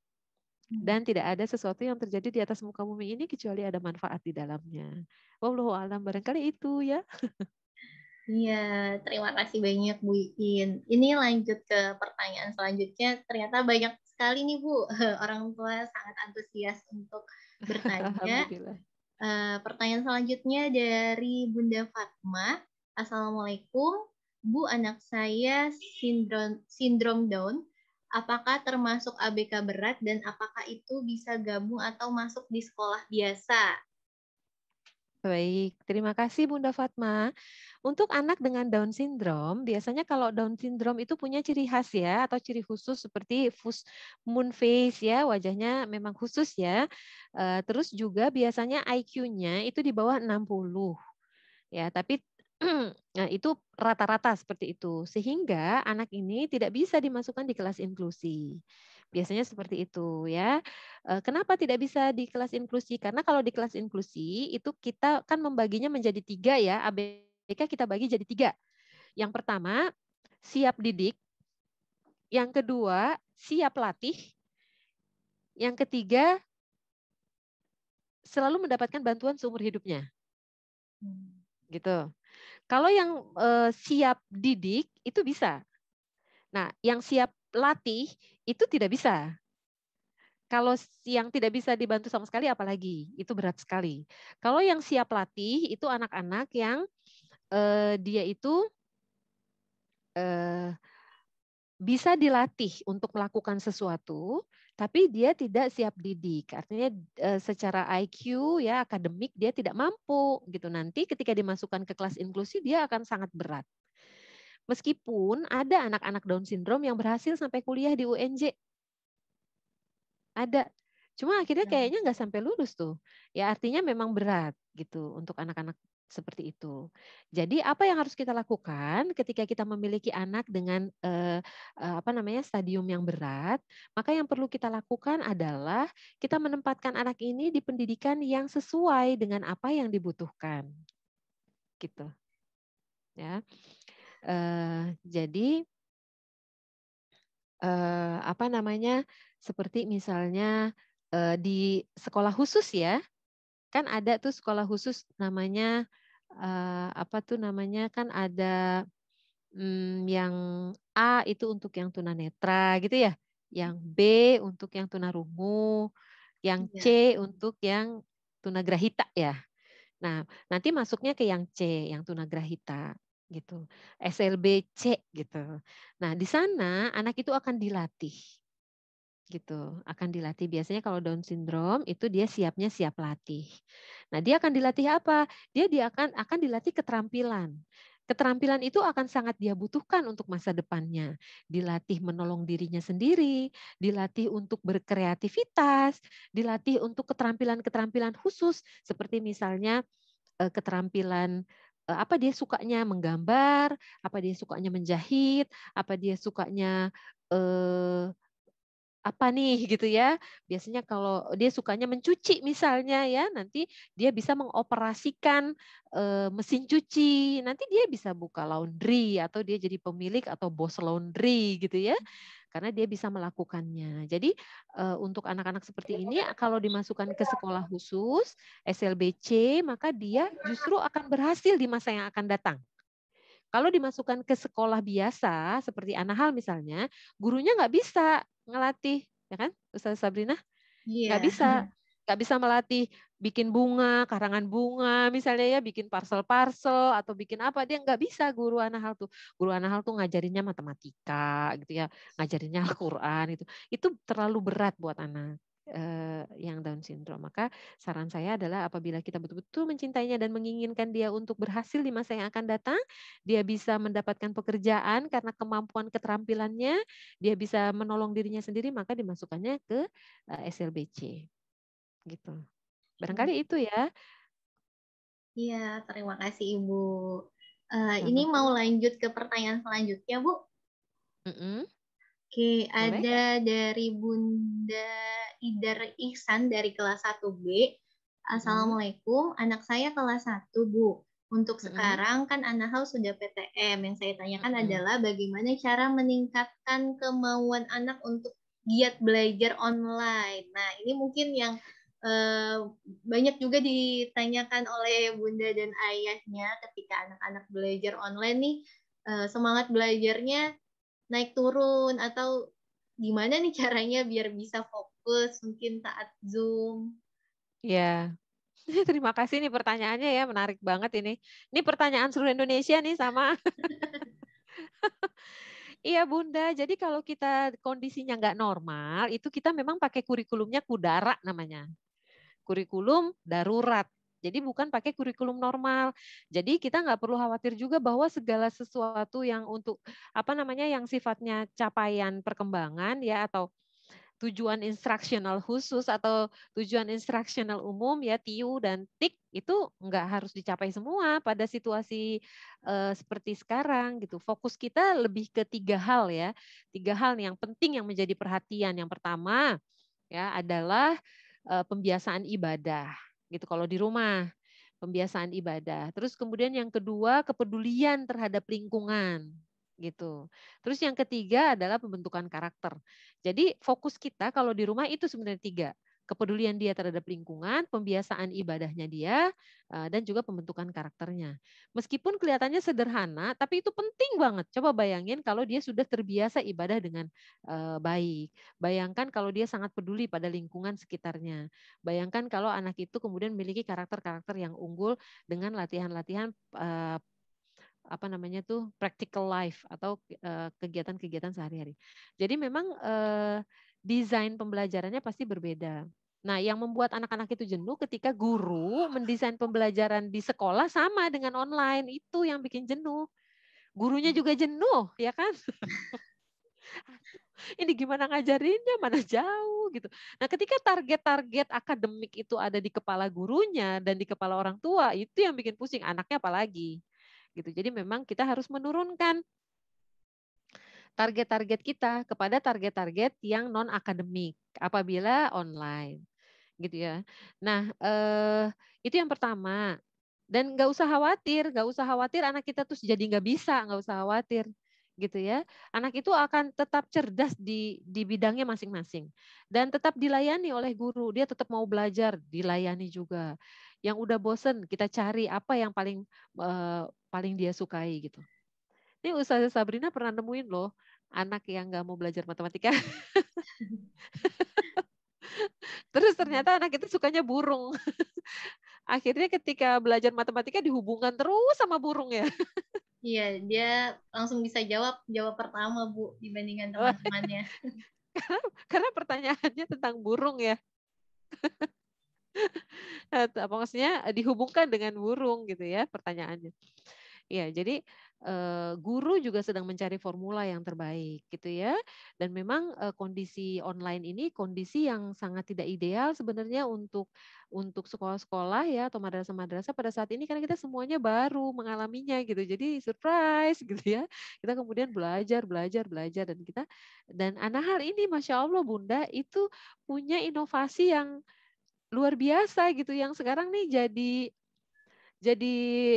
Dan tidak ada sesuatu yang terjadi di atas muka bumi ini kecuali ada manfaat di dalamnya. Wallahu a'lam, barangkali itu ya. Iya, terima kasih banyak Bu Iin. Ini lanjut ke pertanyaan selanjutnya. Ternyata banyak sekali nih Bu, orang tua sangat antusias untuk bertanya. Alhamdulillah. Pertanyaan selanjutnya dari Bunda Fatma. Assalamualaikum, Bu, anak saya sindrom Down. Apakah termasuk ABK berat dan apakah itu bisa gabung atau masuk di sekolah biasa? Baik, terima kasih Bunda Fatma. Untuk anak dengan Down syndrome, biasanya kalau Down syndrome itu punya ciri khas ya, atau ciri khusus seperti moon face ya, wajahnya memang khusus ya. Terus juga biasanya IQ-nya itu di bawah 60. Ya, tapi nah, itu rata-rata seperti itu. Sehingga anak ini tidak bisa dimasukkan di kelas inklusi. Biasanya seperti itu ya. Kenapa tidak bisa di kelas inklusi? Karena kalau di kelas inklusi itu kita kan membaginya menjadi 3 ya. ABK kita bagi jadi 3. Yang pertama, siap didik. Yang kedua, siap latih. Yang ketiga, selalu mendapatkan bantuan seumur hidupnya. Gitu. Kalau yang siap didik itu bisa. Nah, yang siap latih itu tidak bisa. Kalau yang tidak bisa dibantu sama sekali apalagi, itu berat sekali. Kalau yang siap latih itu anak-anak yang dia itu bisa dilatih untuk melakukan sesuatu, tapi dia tidak siap didik. Artinya secara IQ ya akademik dia tidak mampu gitu. Nanti ketika dimasukkan ke kelas inklusi dia akan sangat berat. Meskipun ada anak-anak Down syndrome yang berhasil sampai kuliah di UNJ. Ada. Cuma akhirnya kayaknya nggak sampai lulus tuh. Ya artinya memang berat gitu untuk anak-anak seperti itu. Jadi apa yang harus kita lakukan ketika kita memiliki anak dengan stadium yang berat, maka yang perlu kita lakukan adalah kita menempatkan anak ini di pendidikan yang sesuai dengan apa yang dibutuhkan. Gitu. Ya. Jadi seperti misalnya di sekolah khusus ya, kan ada tuh sekolah khusus namanya kan ada yang A itu untuk yang tunanetra gitu ya. yang B untuk yang tunarungu, yang Iya. C untuk yang tunagrahita ya. Nah, nanti masuknya ke yang C, yang tunagrahita gitu. SLBC gitu. Nah, di sana anak itu akan dilatih gitu, akan dilatih. Biasanya kalau Down syndrome itu dia siapnya siap latih. Nah, dia akan dilatih apa? Dia akan dilatih keterampilan. Keterampilan itu akan sangat dia butuhkan untuk masa depannya. Dilatih menolong dirinya sendiri, dilatih untuk berkreativitas, dilatih untuk keterampilan-keterampilan khusus seperti misalnya keterampilan apa dia sukanya menggambar, apa dia sukanya menjahit, apa dia sukanya apa nih gitu ya. Biasanya kalau dia sukanya mencuci misalnya ya, nanti dia bisa mengoperasikan mesin cuci. Nanti dia bisa buka laundry atau dia jadi pemilik atau bos laundry gitu ya. Karena dia bisa melakukannya. Jadi untuk anak-anak seperti ini kalau dimasukkan ke sekolah khusus SLBC maka dia justru akan berhasil di masa yang akan datang. Kalau dimasukkan ke sekolah biasa seperti Anahal misalnya, gurunya nggak bisa ngelatih, ya kan, Ustaz Sabrina? Nggak Iya. bisa, nggak bisa melatih bikin bunga, karangan bunga, misalnya ya, bikin parsel-parsel atau bikin apa, dia nggak bisa guru Anahal tuh. Guru Anahal tuh ngajarinnya matematika, gitu ya, ngajarinnya Al-Quran itu terlalu berat buat anak yang Down syndrome. Maka saran saya adalah apabila kita betul-betul mencintainya dan menginginkan dia untuk berhasil di masa yang akan datang, dia bisa mendapatkan pekerjaan karena kemampuan keterampilannya, dia bisa menolong dirinya sendiri, maka dimasukkannya ke SLBC gitu. Barangkali itu ya. Iya, terima kasih Ibu. Ini Sama-sama. mau lanjut ke pertanyaan selanjutnya, Bu. Mm-mm. Oke, Boleh? ada dari Bunda Idar Ihsan dari kelas 1B. Mm-mm. Assalamualaikum, anak saya kelas 1, Bu. Untuk Mm-mm. sekarang kan Anahal sudah PTM. Yang saya tanyakan Mm-mm. adalah bagaimana cara meningkatkan kemauan anak untuk giat belajar online. Nah, ini mungkin yang banyak juga ditanyakan oleh Bunda dan ayahnya ketika anak-anak belajar online nih, semangat belajarnya naik turun atau gimana nih caranya biar bisa fokus mungkin saat Zoom. Ya. Terima kasih nih pertanyaannya ya, menarik banget ini. Ini pertanyaan seluruh Indonesia nih sama. Iya Bunda, jadi kalau kita kondisinya nggak normal, itu kita memang pakai kurikulumnya Kudara namanya. Kurikulum darurat. Jadi bukan pakai kurikulum normal. Jadi kita nggak perlu khawatir juga bahwa segala sesuatu yang untuk apa namanya yang sifatnya capaian perkembangan ya atau tujuan instruksional khusus atau tujuan instruksional umum ya TIU dan TIK itu nggak harus dicapai semua pada situasi seperti sekarang gitu. Fokus kita lebih ke 3 hal ya. 3 hal yang penting yang menjadi perhatian. Yang pertama ya adalah pembiasaan ibadah gitu kalau di rumah, pembiasaan ibadah. Terus kemudian yang kedua kepedulian terhadap lingkungan gitu. Terus yang ketiga adalah pembentukan karakter. Jadi fokus kita kalau di rumah itu sebenarnya 3. Kepedulian dia terhadap lingkungan, pembiasaan ibadahnya dia, dan juga pembentukan karakternya. Meskipun kelihatannya sederhana, tapi itu penting banget. Coba bayangin kalau dia sudah terbiasa ibadah dengan baik. Bayangkan kalau dia sangat peduli pada lingkungan sekitarnya. Bayangkan kalau anak itu kemudian memiliki karakter-karakter yang unggul dengan latihan-latihan apa namanya tuh practical life atau kegiatan-kegiatan sehari-hari. Jadi memang desain pembelajarannya pasti berbeda. Nah, yang membuat anak-anak itu jenuh ketika guru mendesain pembelajaran di sekolah sama dengan online, itu yang bikin jenuh. Gurunya juga jenuh, ya kan? Ini gimana ngajarinnya, mana jauh gitu. Nah, ketika target-target akademik itu ada di kepala gurunya dan di kepala orang tua, itu yang bikin pusing, anaknya apalagi. Gitu. Jadi memang kita harus menurunkan target-target kita kepada target-target yang non akademik apabila online, gitu ya. Nah, itu yang pertama. Dan nggak usah khawatir anak kita tuh jadi nggak bisa, nggak usah khawatir, gitu ya. Anak itu akan tetap cerdas di bidangnya masing-masing dan tetap dilayani oleh guru. Dia tetap mau belajar, dilayani juga. Yang udah bosen kita cari apa yang paling paling dia sukai gitu. Ini Ustazah Sabrina pernah nemuin loh, anak yang nggak mau belajar matematika. Terus ternyata anak itu sukanya burung. Akhirnya ketika belajar matematika dihubungkan terus sama burung ya. Iya, dia langsung bisa jawab pertama, Bu, dibandingkan teman-temannya. Karena pertanyaannya tentang burung ya. Apa maksudnya dihubungkan dengan burung gitu ya pertanyaannya. Ya, jadi guru juga sedang mencari formula yang terbaik gitu ya. Dan memang kondisi online ini kondisi yang sangat tidak ideal sebenarnya untuk sekolah-sekolah ya atau madrasah-madrasah pada saat ini karena kita semuanya baru mengalaminya gitu. Jadi surprise gitu ya. Kita kemudian belajar dan anak hal ini Masya Allah Bunda itu punya inovasi yang luar biasa gitu yang sekarang nih jadi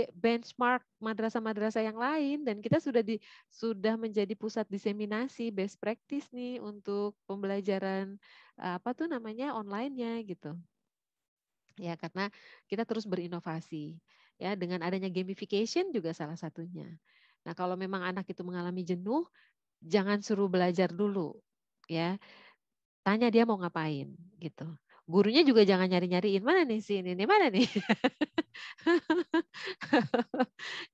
benchmark madrasah-madrasah yang lain dan kita sudah menjadi pusat diseminasi best practice nih untuk pembelajaran online-nya gitu. Ya, karena kita terus berinovasi. Ya, dengan adanya gamification juga salah satunya. Nah, kalau memang anak itu mengalami jenuh, jangan suruh belajar dulu, ya. Tanya dia mau ngapain gitu. Gurunya juga jangan nyari-nyariin mana nih sih ini mana nih.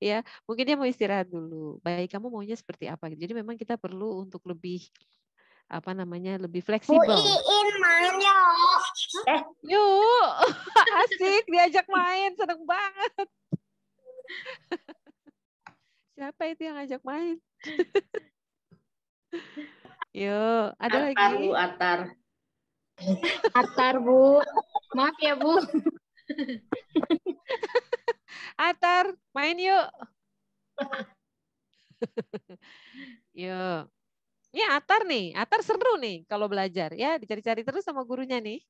Ya, mungkin dia mau istirahat dulu. Baik, kamu maunya seperti apa gitu. Jadi memang kita perlu untuk lebih lebih fleksibel. Bu Iin main yuk. Yuk, asik diajak main, seneng banget. Siapa itu yang ngajak main? Yuk, ada Atar, lagi? Bu, Atar. Atar, Bu. Maaf ya, Bu. Atar, main yuk. Yuk. Ini Atar nih, Atar seru nih kalau belajar ya, dicari-cari terus sama gurunya nih.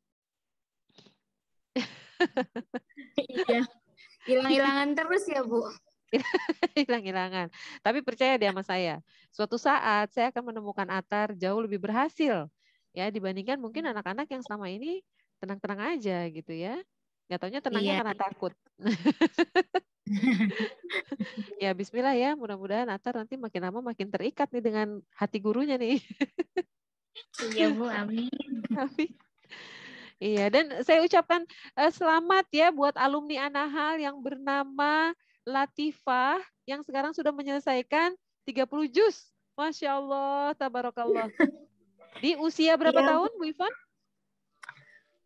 Iya. Hilang-hilangan terus ya, Bu. Hilang-hilangan. Tapi percaya dia sama saya, suatu saat saya akan menemukan Atar jauh lebih berhasil ya dibandingkan mungkin anak-anak yang selama ini tenang-tenang aja gitu ya. Nggak taunya tenangnya karena takut. Ya bismillah ya, mudah-mudahan Atar nanti makin lama makin terikat nih dengan hati gurunya nih. Iya, Bu. Amin. Amin. Iya, dan saya ucapkan selamat ya buat alumni Anahal yang bernama Latifah yang sekarang sudah menyelesaikan 30 juz. Masya Allah, tabarakallah. Di usia berapa tahun, Bu Ivon?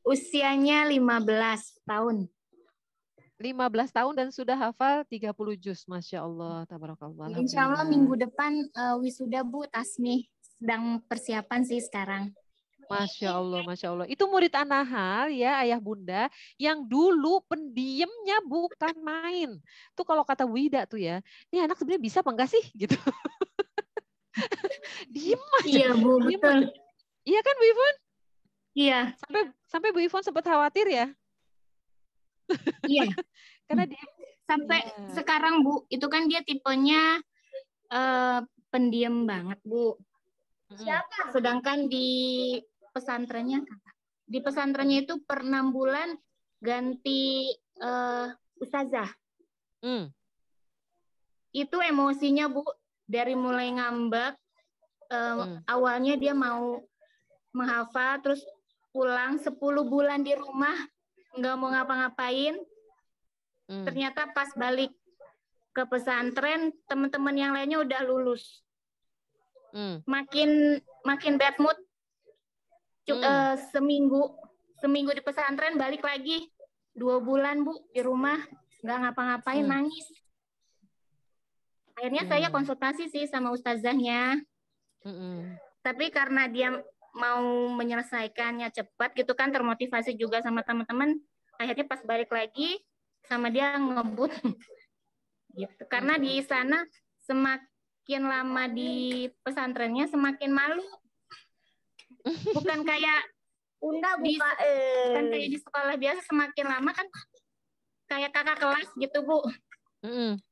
Usianya 15 tahun. 15 tahun dan sudah hafal 30 juz. Masya Allah, tabarakallah. Insya Allah minggu depan wisuda, Bu, Tasmi. Sedang persiapan sih sekarang. Masya Allah, Masya Allah. Itu murid Anahal ya, ayah bunda, yang dulu pendiemnya bukan main. Tuh kalau kata Wida tuh ya, ini anak sebenarnya bisa apa enggak sih? Gitu. Diem aja. Iya, Bu, betul. Aja. Iya kan Bu Ivon? Iya. Sampai Bu Ivon sempat khawatir ya? Iya. Karena dia sampai sekarang, Bu, itu kan dia tipenya pendiam banget, Bu. Siapa? Sedangkan di pesantrennya itu per 6 bulan ganti ustazah. Itu emosinya, Bu, dari mulai ngambek, awalnya dia mau menghafal, terus pulang 10 bulan di rumah, nggak mau ngapa-ngapain. Ternyata pas balik ke pesantren, teman-teman yang lainnya udah lulus. Makin bad mood. Seminggu di pesantren, balik lagi 2 bulan, Bu, di rumah nggak ngapa-ngapain, nangis. Akhirnya saya konsultasi sih sama ustazahnya. Tapi karena dia mau menyelesaikannya cepat gitu kan, termotivasi juga sama teman-teman, akhirnya pas balik lagi sama dia ngebut. Gitu. Karena di sana semakin lama di pesantrennya semakin malu. Bukan kayak bukan kayak di sekolah biasa, semakin lama kan kayak kakak kelas gitu, Bu.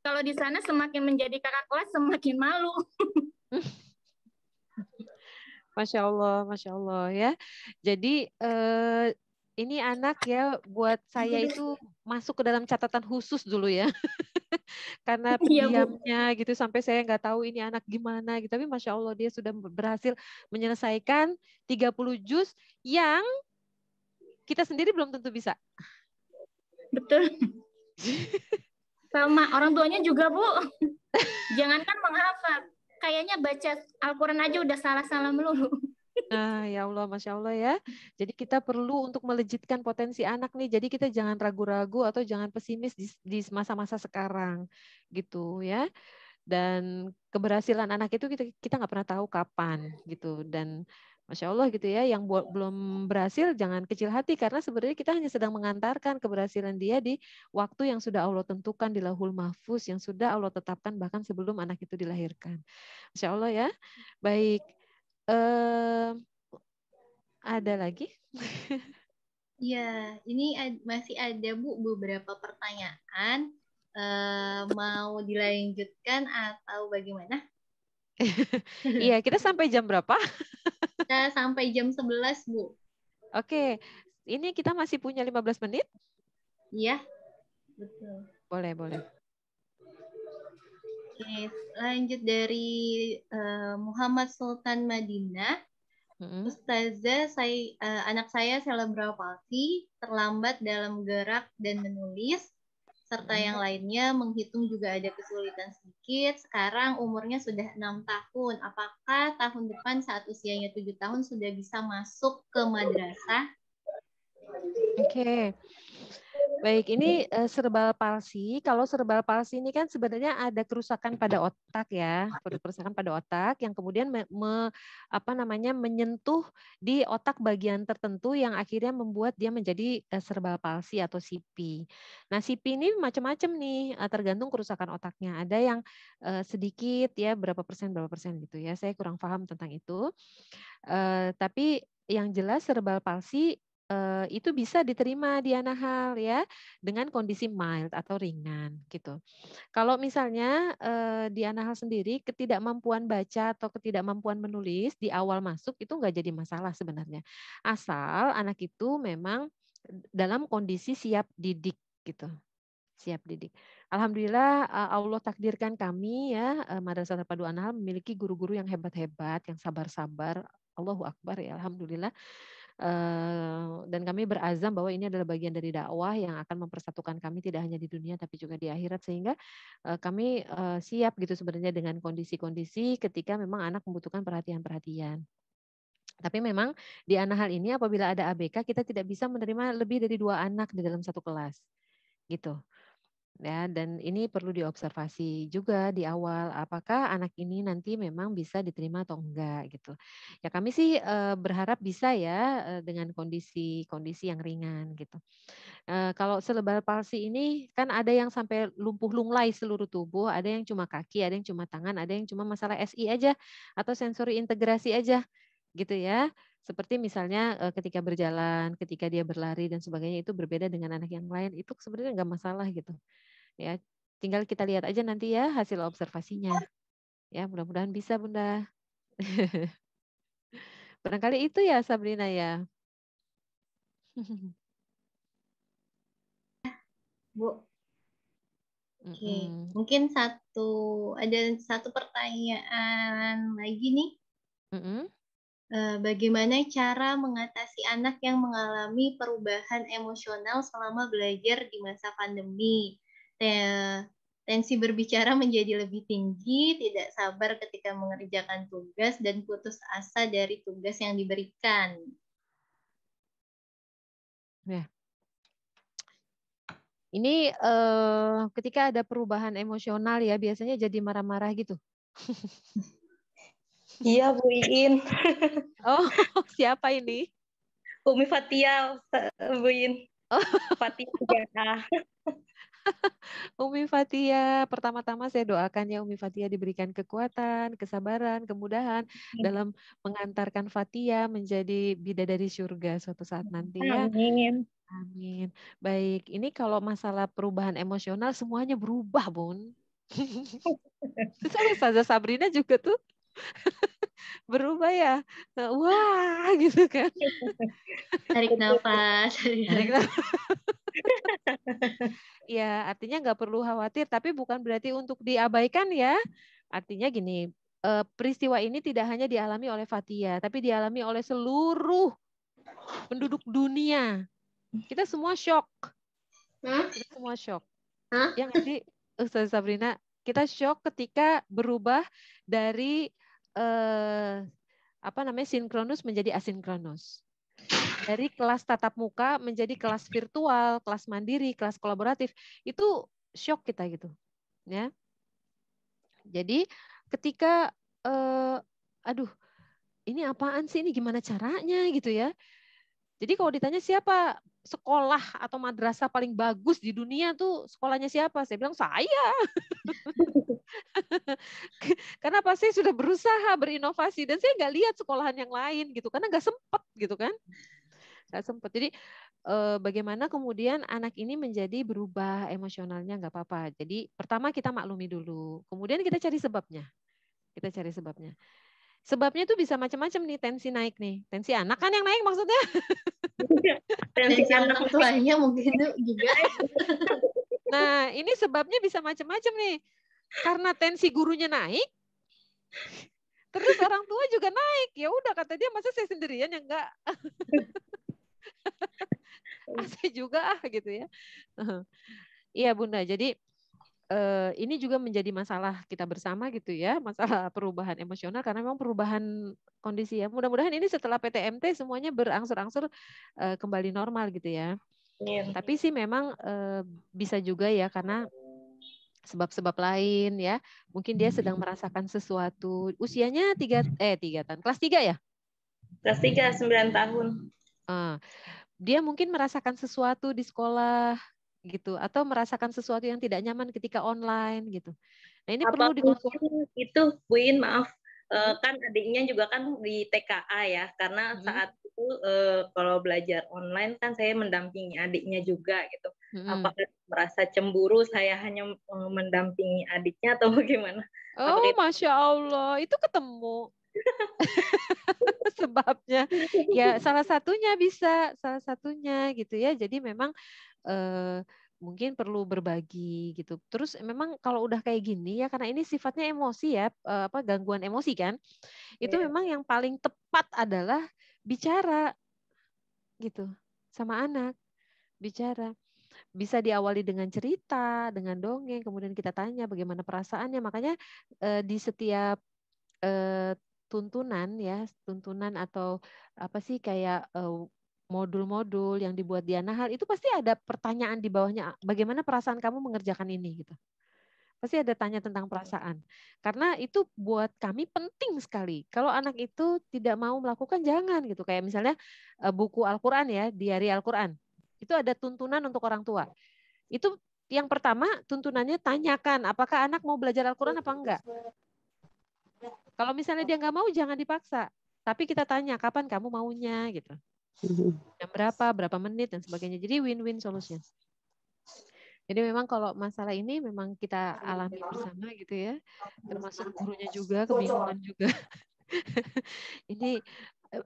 Kalau di sana semakin menjadi kakak kelas semakin malu. Masya Allah ya. Jadi ini anak ya buat saya itu masuk ke dalam catatan khusus dulu ya. Karena Iya, Bu. pendiamnya gitu sampai saya nggak tahu ini anak gimana gitu. Tapi Masya Allah dia sudah berhasil menyelesaikan 30 juz yang kita sendiri belum tentu bisa. Betul. Sama orang tuanya juga, Bu. Jangankan menghafal, kayaknya baca Al-Quran aja udah salah-salah melulu. Nah, ya Allah, Masya Allah ya. Jadi kita perlu untuk melejitkan potensi anak nih. Jadi kita jangan ragu-ragu atau jangan pesimis di masa-masa sekarang gitu ya. Dan keberhasilan anak itu kita nggak pernah tahu kapan gitu. Dan Masya Allah gitu ya, yang belum berhasil jangan kecil hati karena sebenarnya kita hanya sedang mengantarkan keberhasilan dia di waktu yang sudah Allah tentukan di Lauhul Mahfuz, yang sudah Allah tetapkan bahkan sebelum anak itu dilahirkan. Masya Allah ya. Baik. Ada lagi? Ya, ini masih ada Bu beberapa pertanyaan. Mau dilanjutkan atau bagaimana? Iya, kita sampai jam berapa? Kita sampai jam 11, Bu. Oke, ini kita masih punya 15 menit? Iya, betul. Boleh, boleh. Oke, lanjut dari Muhammad Sultan Madinah. Ustazah, anak saya cerebral palsy, terlambat dalam gerak dan menulis, serta yang lainnya menghitung juga ada kesulitan sedikit. Sekarang umurnya sudah 6 tahun. Apakah tahun depan saat usianya 7 tahun sudah bisa masuk ke madrasah? Oke. Baik, ini cerebral palsy. Kalau cerebral palsy ini kan sebenarnya ada kerusakan pada otak ya, kerusakan pada otak yang kemudian menyentuh di otak bagian tertentu yang akhirnya membuat dia menjadi cerebral palsy atau CP. Nah, CP ini macam-macam nih, tergantung kerusakan otaknya. Ada yang sedikit ya, berapa persen gitu ya. Saya kurang paham tentang itu. Tapi yang jelas cerebral palsy itu bisa diterima di Anahal ya dengan kondisi mild atau ringan gitu. Kalau misalnya di Anahal sendiri ketidakmampuan baca atau ketidakmampuan menulis di awal masuk itu nggak jadi masalah sebenarnya. Asal anak itu memang dalam kondisi siap didik gitu. Siap didik. Alhamdulillah Allah takdirkan kami ya Madrasah Terpadu Anahal memiliki guru-guru yang hebat-hebat, yang sabar-sabar. Allahu Akbar ya Alhamdulillah. Dan kami berazam bahwa ini adalah bagian dari dakwah yang akan mempersatukan kami tidak hanya di dunia tapi juga di akhirat sehingga kami siap gitu sebenarnya dengan kondisi-kondisi ketika memang anak membutuhkan perhatian-perhatian. Tapi memang di Anahal ini apabila ada ABK kita tidak bisa menerima lebih dari 2 anak di dalam satu kelas. Gitu. Ya, dan ini perlu diobservasi juga di awal apakah anak ini nanti memang bisa diterima atau enggak gitu. Ya kami sih berharap bisa ya dengan kondisi yang ringan gitu. Kalau cerebral palsy ini kan ada yang sampai lumpuh lunglai seluruh tubuh, ada yang cuma kaki, ada yang cuma tangan, ada yang cuma masalah SI aja atau sensori integrasi aja gitu ya. Seperti misalnya ketika berjalan, ketika dia berlari dan sebagainya itu berbeda dengan anak yang lain, itu sebenarnya nggak masalah gitu. Ya, tinggal kita lihat aja nanti ya hasil observasinya. Ya, mudah-mudahan bisa, Bunda. Barangkali itu ya, Sabrina ya. Bu. Oke, mungkin ada satu pertanyaan lagi nih. Bagaimana cara mengatasi anak yang mengalami perubahan emosional selama belajar di masa pandemi? Tensi berbicara menjadi lebih tinggi, tidak sabar ketika mengerjakan tugas, dan putus asa dari tugas yang diberikan. Ya. Ini ketika ada perubahan emosional ya, biasanya jadi marah-marah gitu. Iya, Bu Iin. Oh, siapa ini? Umi Fatia, Bu Iin. Oh. Fatia juga. Umi Fatia, pertama-tama saya doakan ya Umi Fatia diberikan kekuatan, kesabaran, kemudahan dalam mengantarkan Fatia menjadi bidadari surga suatu saat nanti ya. Amin. Amin. Baik, ini kalau masalah perubahan emosional semuanya berubah, Bun. Sama Ustazah Sabrina juga tuh. berubah ya. Wah, gitu kan. Tarik nafas. Ya, artinya nggak perlu khawatir, tapi bukan berarti untuk diabaikan ya. Artinya gini, peristiwa ini tidak hanya dialami oleh Fathia, tapi dialami oleh seluruh penduduk dunia. Kita semua shock. Kita semua shock. Ya nggak sih, Ustaz Sabrina? Kita shock ketika berubah dari sinkronus menjadi asinkronus. Dari kelas tatap muka menjadi kelas virtual, kelas mandiri, kelas kolaboratif, itu shock kita gitu, ya. Jadi ketika aduh, ini apaan sih, ini gimana caranya gitu ya. Jadi kalau ditanya siapa sekolah atau madrasah paling bagus di dunia tuh, sekolahnya siapa? Saya bilang saya. Karena pasti sudah berusaha berinovasi dan saya nggak lihat sekolahan yang lain gitu, karena nggak sempet gitu kan. Nggak sempat. Jadi bagaimana kemudian anak ini menjadi berubah emosionalnya, nggak apa-apa. Jadi pertama kita maklumi dulu, kemudian kita cari sebabnya. Kita cari sebabnya. Sebabnya itu bisa macam-macam nih, tensi naik nih. Tensi anak kan yang naik maksudnya. Tensi orang tuanya mungkin juga. Nah, ini sebabnya bisa macam-macam nih. Karena tensi gurunya naik, terus orang tua juga naik. Ya udah, kata dia, masa saya sendirian yang enggak. Saya juga gitu ya. Iya Bunda, jadi ini juga menjadi masalah kita bersama gitu ya, masalah perubahan emosional karena memang perubahan kondisi ya. Mudah-mudahan ini setelah PTMT semuanya berangsur-angsur kembali normal gitu ya. Tapi sih memang bisa juga ya karena sebab-sebab lain ya. Mungkin dia sedang merasakan sesuatu. Usianya 3 tahun. Kelas 3 ya? Kelas 3, 9 tahun. Dia mungkin merasakan sesuatu di sekolah gitu, atau merasakan sesuatu yang tidak nyaman ketika online gitu. Nah ini perlu dikonsultasi. Itu Buin, maaf, kan adiknya juga kan di TKA ya, karena saat itu kalau belajar online kan saya mendampingi adiknya juga gitu. Apakah merasa cemburu saya hanya mendampingi adiknya atau bagaimana? Oh, Masya Allah, itu ketemu. Sebabnya ya salah satunya gitu ya. Jadi memang mungkin perlu berbagi gitu. Terus memang kalau udah kayak gini ya, karena ini sifatnya emosi ya, gangguan emosi kan, itu memang yang paling tepat adalah bicara gitu sama anak. Bicara bisa diawali dengan cerita, dengan dongeng, kemudian kita tanya bagaimana perasaannya. Makanya di setiap tuntunan atau apa sih kayak modul-modul yang dibuat di Anahal itu pasti ada pertanyaan di bawahnya, bagaimana perasaan kamu mengerjakan ini gitu. Pasti ada tanya tentang perasaan. Karena itu buat kami penting sekali. Kalau anak itu tidak mau melakukan, jangan gitu. Kayak misalnya buku Al-Quran ya, diari Al-Quran. Itu ada tuntunan untuk orang tua. Itu yang pertama tuntunannya, tanyakan apakah anak mau belajar Al-Quran apa enggak. Kalau misalnya dia nggak mau, jangan dipaksa. Tapi kita tanya, kapan kamu maunya gitu. Jam berapa menit dan sebagainya. Jadi win-win solution. Jadi memang kalau masalah ini memang kita alami bersama gitu ya. Termasuk gurunya juga, kebingungan juga. Ini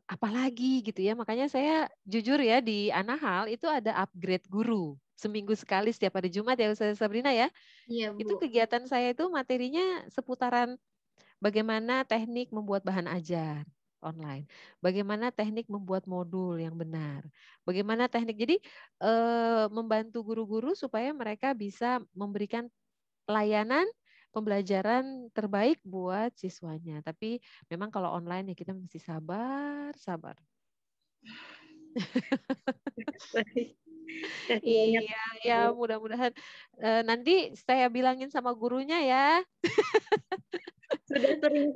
apalagi gitu ya. Makanya saya jujur ya, di Anahal itu ada upgrade guru. Seminggu sekali setiap hari Jumat ya Ustazah Sabrina ya. Iya, Bu. Itu kegiatan saya itu materinya seputaran bagaimana teknik membuat bahan ajar online, bagaimana teknik membuat modul yang benar, bagaimana teknik. Jadi membantu guru-guru supaya mereka bisa memberikan layanan pembelajaran terbaik buat siswanya. Tapi memang kalau online ya kita mesti sabar. Iya, ya mudah-mudahan nanti saya bilangin sama gurunya ya. Sudah sering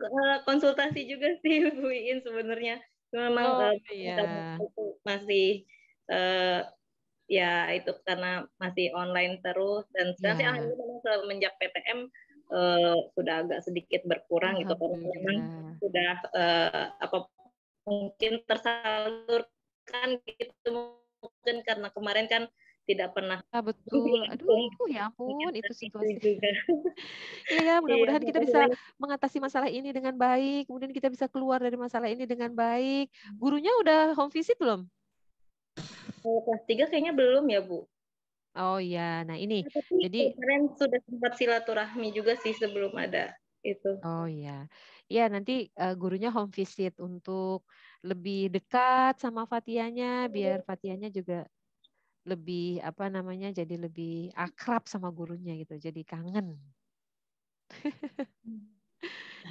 konsultasi juga sih Bu Iin sebenarnya. Memang masih ya itu karena masih online terus dan sekarang sih alhamdulillah semenjak PTM sudah agak sedikit berkurang gitu karena memang sudah mungkin tersalurkan gitu, mungkin karena kemarin kan tidak pernah. Betul. Aduh, ya ampun, itu situasi. juga. Iya, mudah-mudahan kita bisa makasih. mengatasi masalah ini dengan baik, kemudian kita bisa keluar dari masalah ini dengan baik. Gurunya udah home visit belum? Kalau kelas 3 kayaknya belum ya, Bu. Oh iya, nah ini. Tapi Jadi kemarin sudah sempat silaturahmi juga sih sebelum ada itu. oh iya. Ya, nanti gurunya home visit untuk lebih dekat sama Fatianya, biar Fatianya juga lebih apa namanya, jadi lebih akrab sama gurunya gitu, jadi kangen.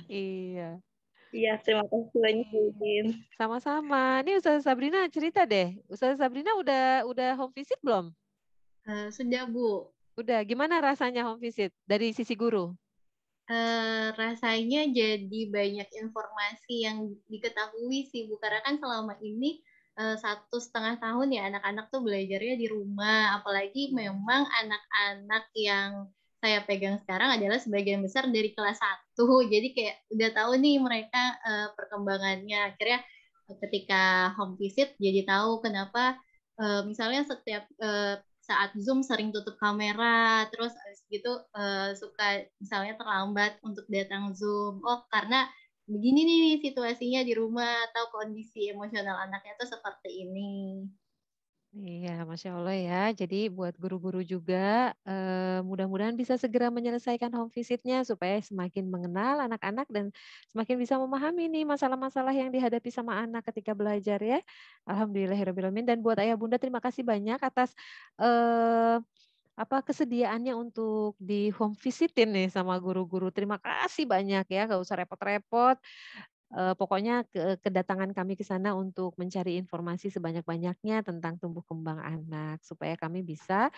Iya. Iya, terima kasih banyak, Bu. Sama-sama. Ini Ustazah Sabrina cerita deh. Ustazah Sabrina udah home visit belum? Sudah, Bu. Udah. Gimana rasanya home visit dari sisi guru? Rasanya jadi banyak informasi yang diketahui sih Bu, karena kan selama ini 1,5 tahun ya anak-anak tuh belajarnya di rumah, apalagi memang anak-anak yang saya pegang sekarang adalah sebagian besar dari kelas 1, jadi kayak udah tahu nih mereka perkembangannya. Akhirnya ketika home visit jadi tahu kenapa misalnya setiap saat Zoom sering tutup kamera, terus habis gitu suka misalnya terlambat untuk datang Zoom. Oh, karena begini nih situasinya di rumah atau kondisi emosional anaknya tuh seperti ini. Iya, Masya Allah ya. Jadi buat guru-guru juga mudah-mudahan bisa segera menyelesaikan home visitnya supaya semakin mengenal anak-anak dan semakin bisa memahami nih masalah-masalah yang dihadapi sama anak ketika belajar ya. Alhamdulillahirrahmanirrahim. Dan buat ayah bunda terima kasih banyak atas kesediaannya untuk di home visitin nih sama guru-guru. Terima kasih banyak ya, gak usah repot-repot. Pokoknya kedatangan kami ke sana untuk mencari informasi sebanyak-banyaknya tentang tumbuh kembang anak supaya kami bisa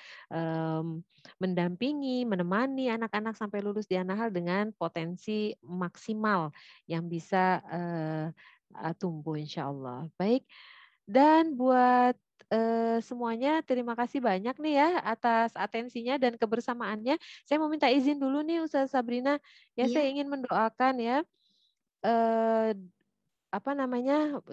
mendampingi, menemani anak-anak sampai lulus di An-Nahl dengan potensi maksimal yang bisa tumbuh insya Allah. Baik, dan buat semuanya terima kasih banyak nih ya atas atensinya dan kebersamaannya. Saya mau minta izin dulu nih Ustazah Sabrina, ya saya ingin mendoakan ya.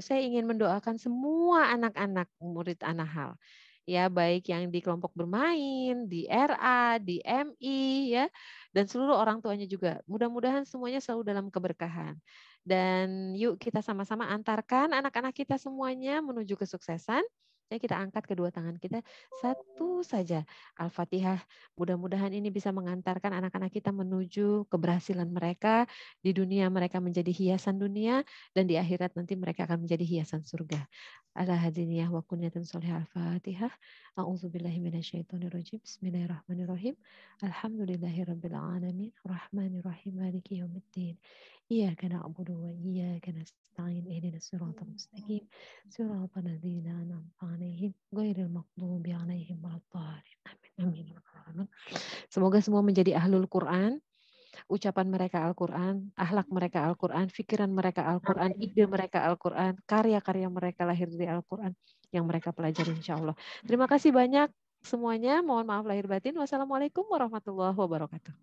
Saya ingin mendoakan semua anak-anak murid An-Nahl. Ya, baik yang di kelompok bermain, di RA, di MI, ya, dan seluruh orang tuanya juga. Mudah-mudahan semuanya selalu dalam keberkahan. Dan yuk kita sama-sama antarkan anak-anak kita semuanya menuju kesuksesan. Ya, kita angkat kedua tangan kita satu saja. Al-Fatihah. Mudah-mudahan ini bisa mengantarkan anak-anak kita menuju keberhasilan mereka. Di dunia mereka menjadi hiasan dunia dan di akhirat nanti mereka akan menjadi hiasan surga. Ala hadiniyah wa kunyatun solihah al-Fatihah. A'udzubillahi minasyaitonirrajim. Bismillahirrahmanirrahim. Alhamdulillahirabbil alamin. Rahmanirrahim. Maliki yaumiddin. Iyyaka na'budu wa iyyaka nasta'in. Ihdinas siratal mustaqim. Siratal ladzina an'amta 'alaihim ghairil maghdubi 'alaihim waladdallin. Amin. Amin. Semoga semua menjadi ahlul Quran. Ucapan mereka Al-Quran, akhlak mereka Al-Quran, pikiran mereka Al-Quran, ide mereka Al-Quran, karya-karya mereka lahir dari Al-Quran yang mereka pelajari insya Allah. Terima kasih banyak semuanya. Mohon maaf lahir batin. Wassalamualaikum warahmatullahi wabarakatuh.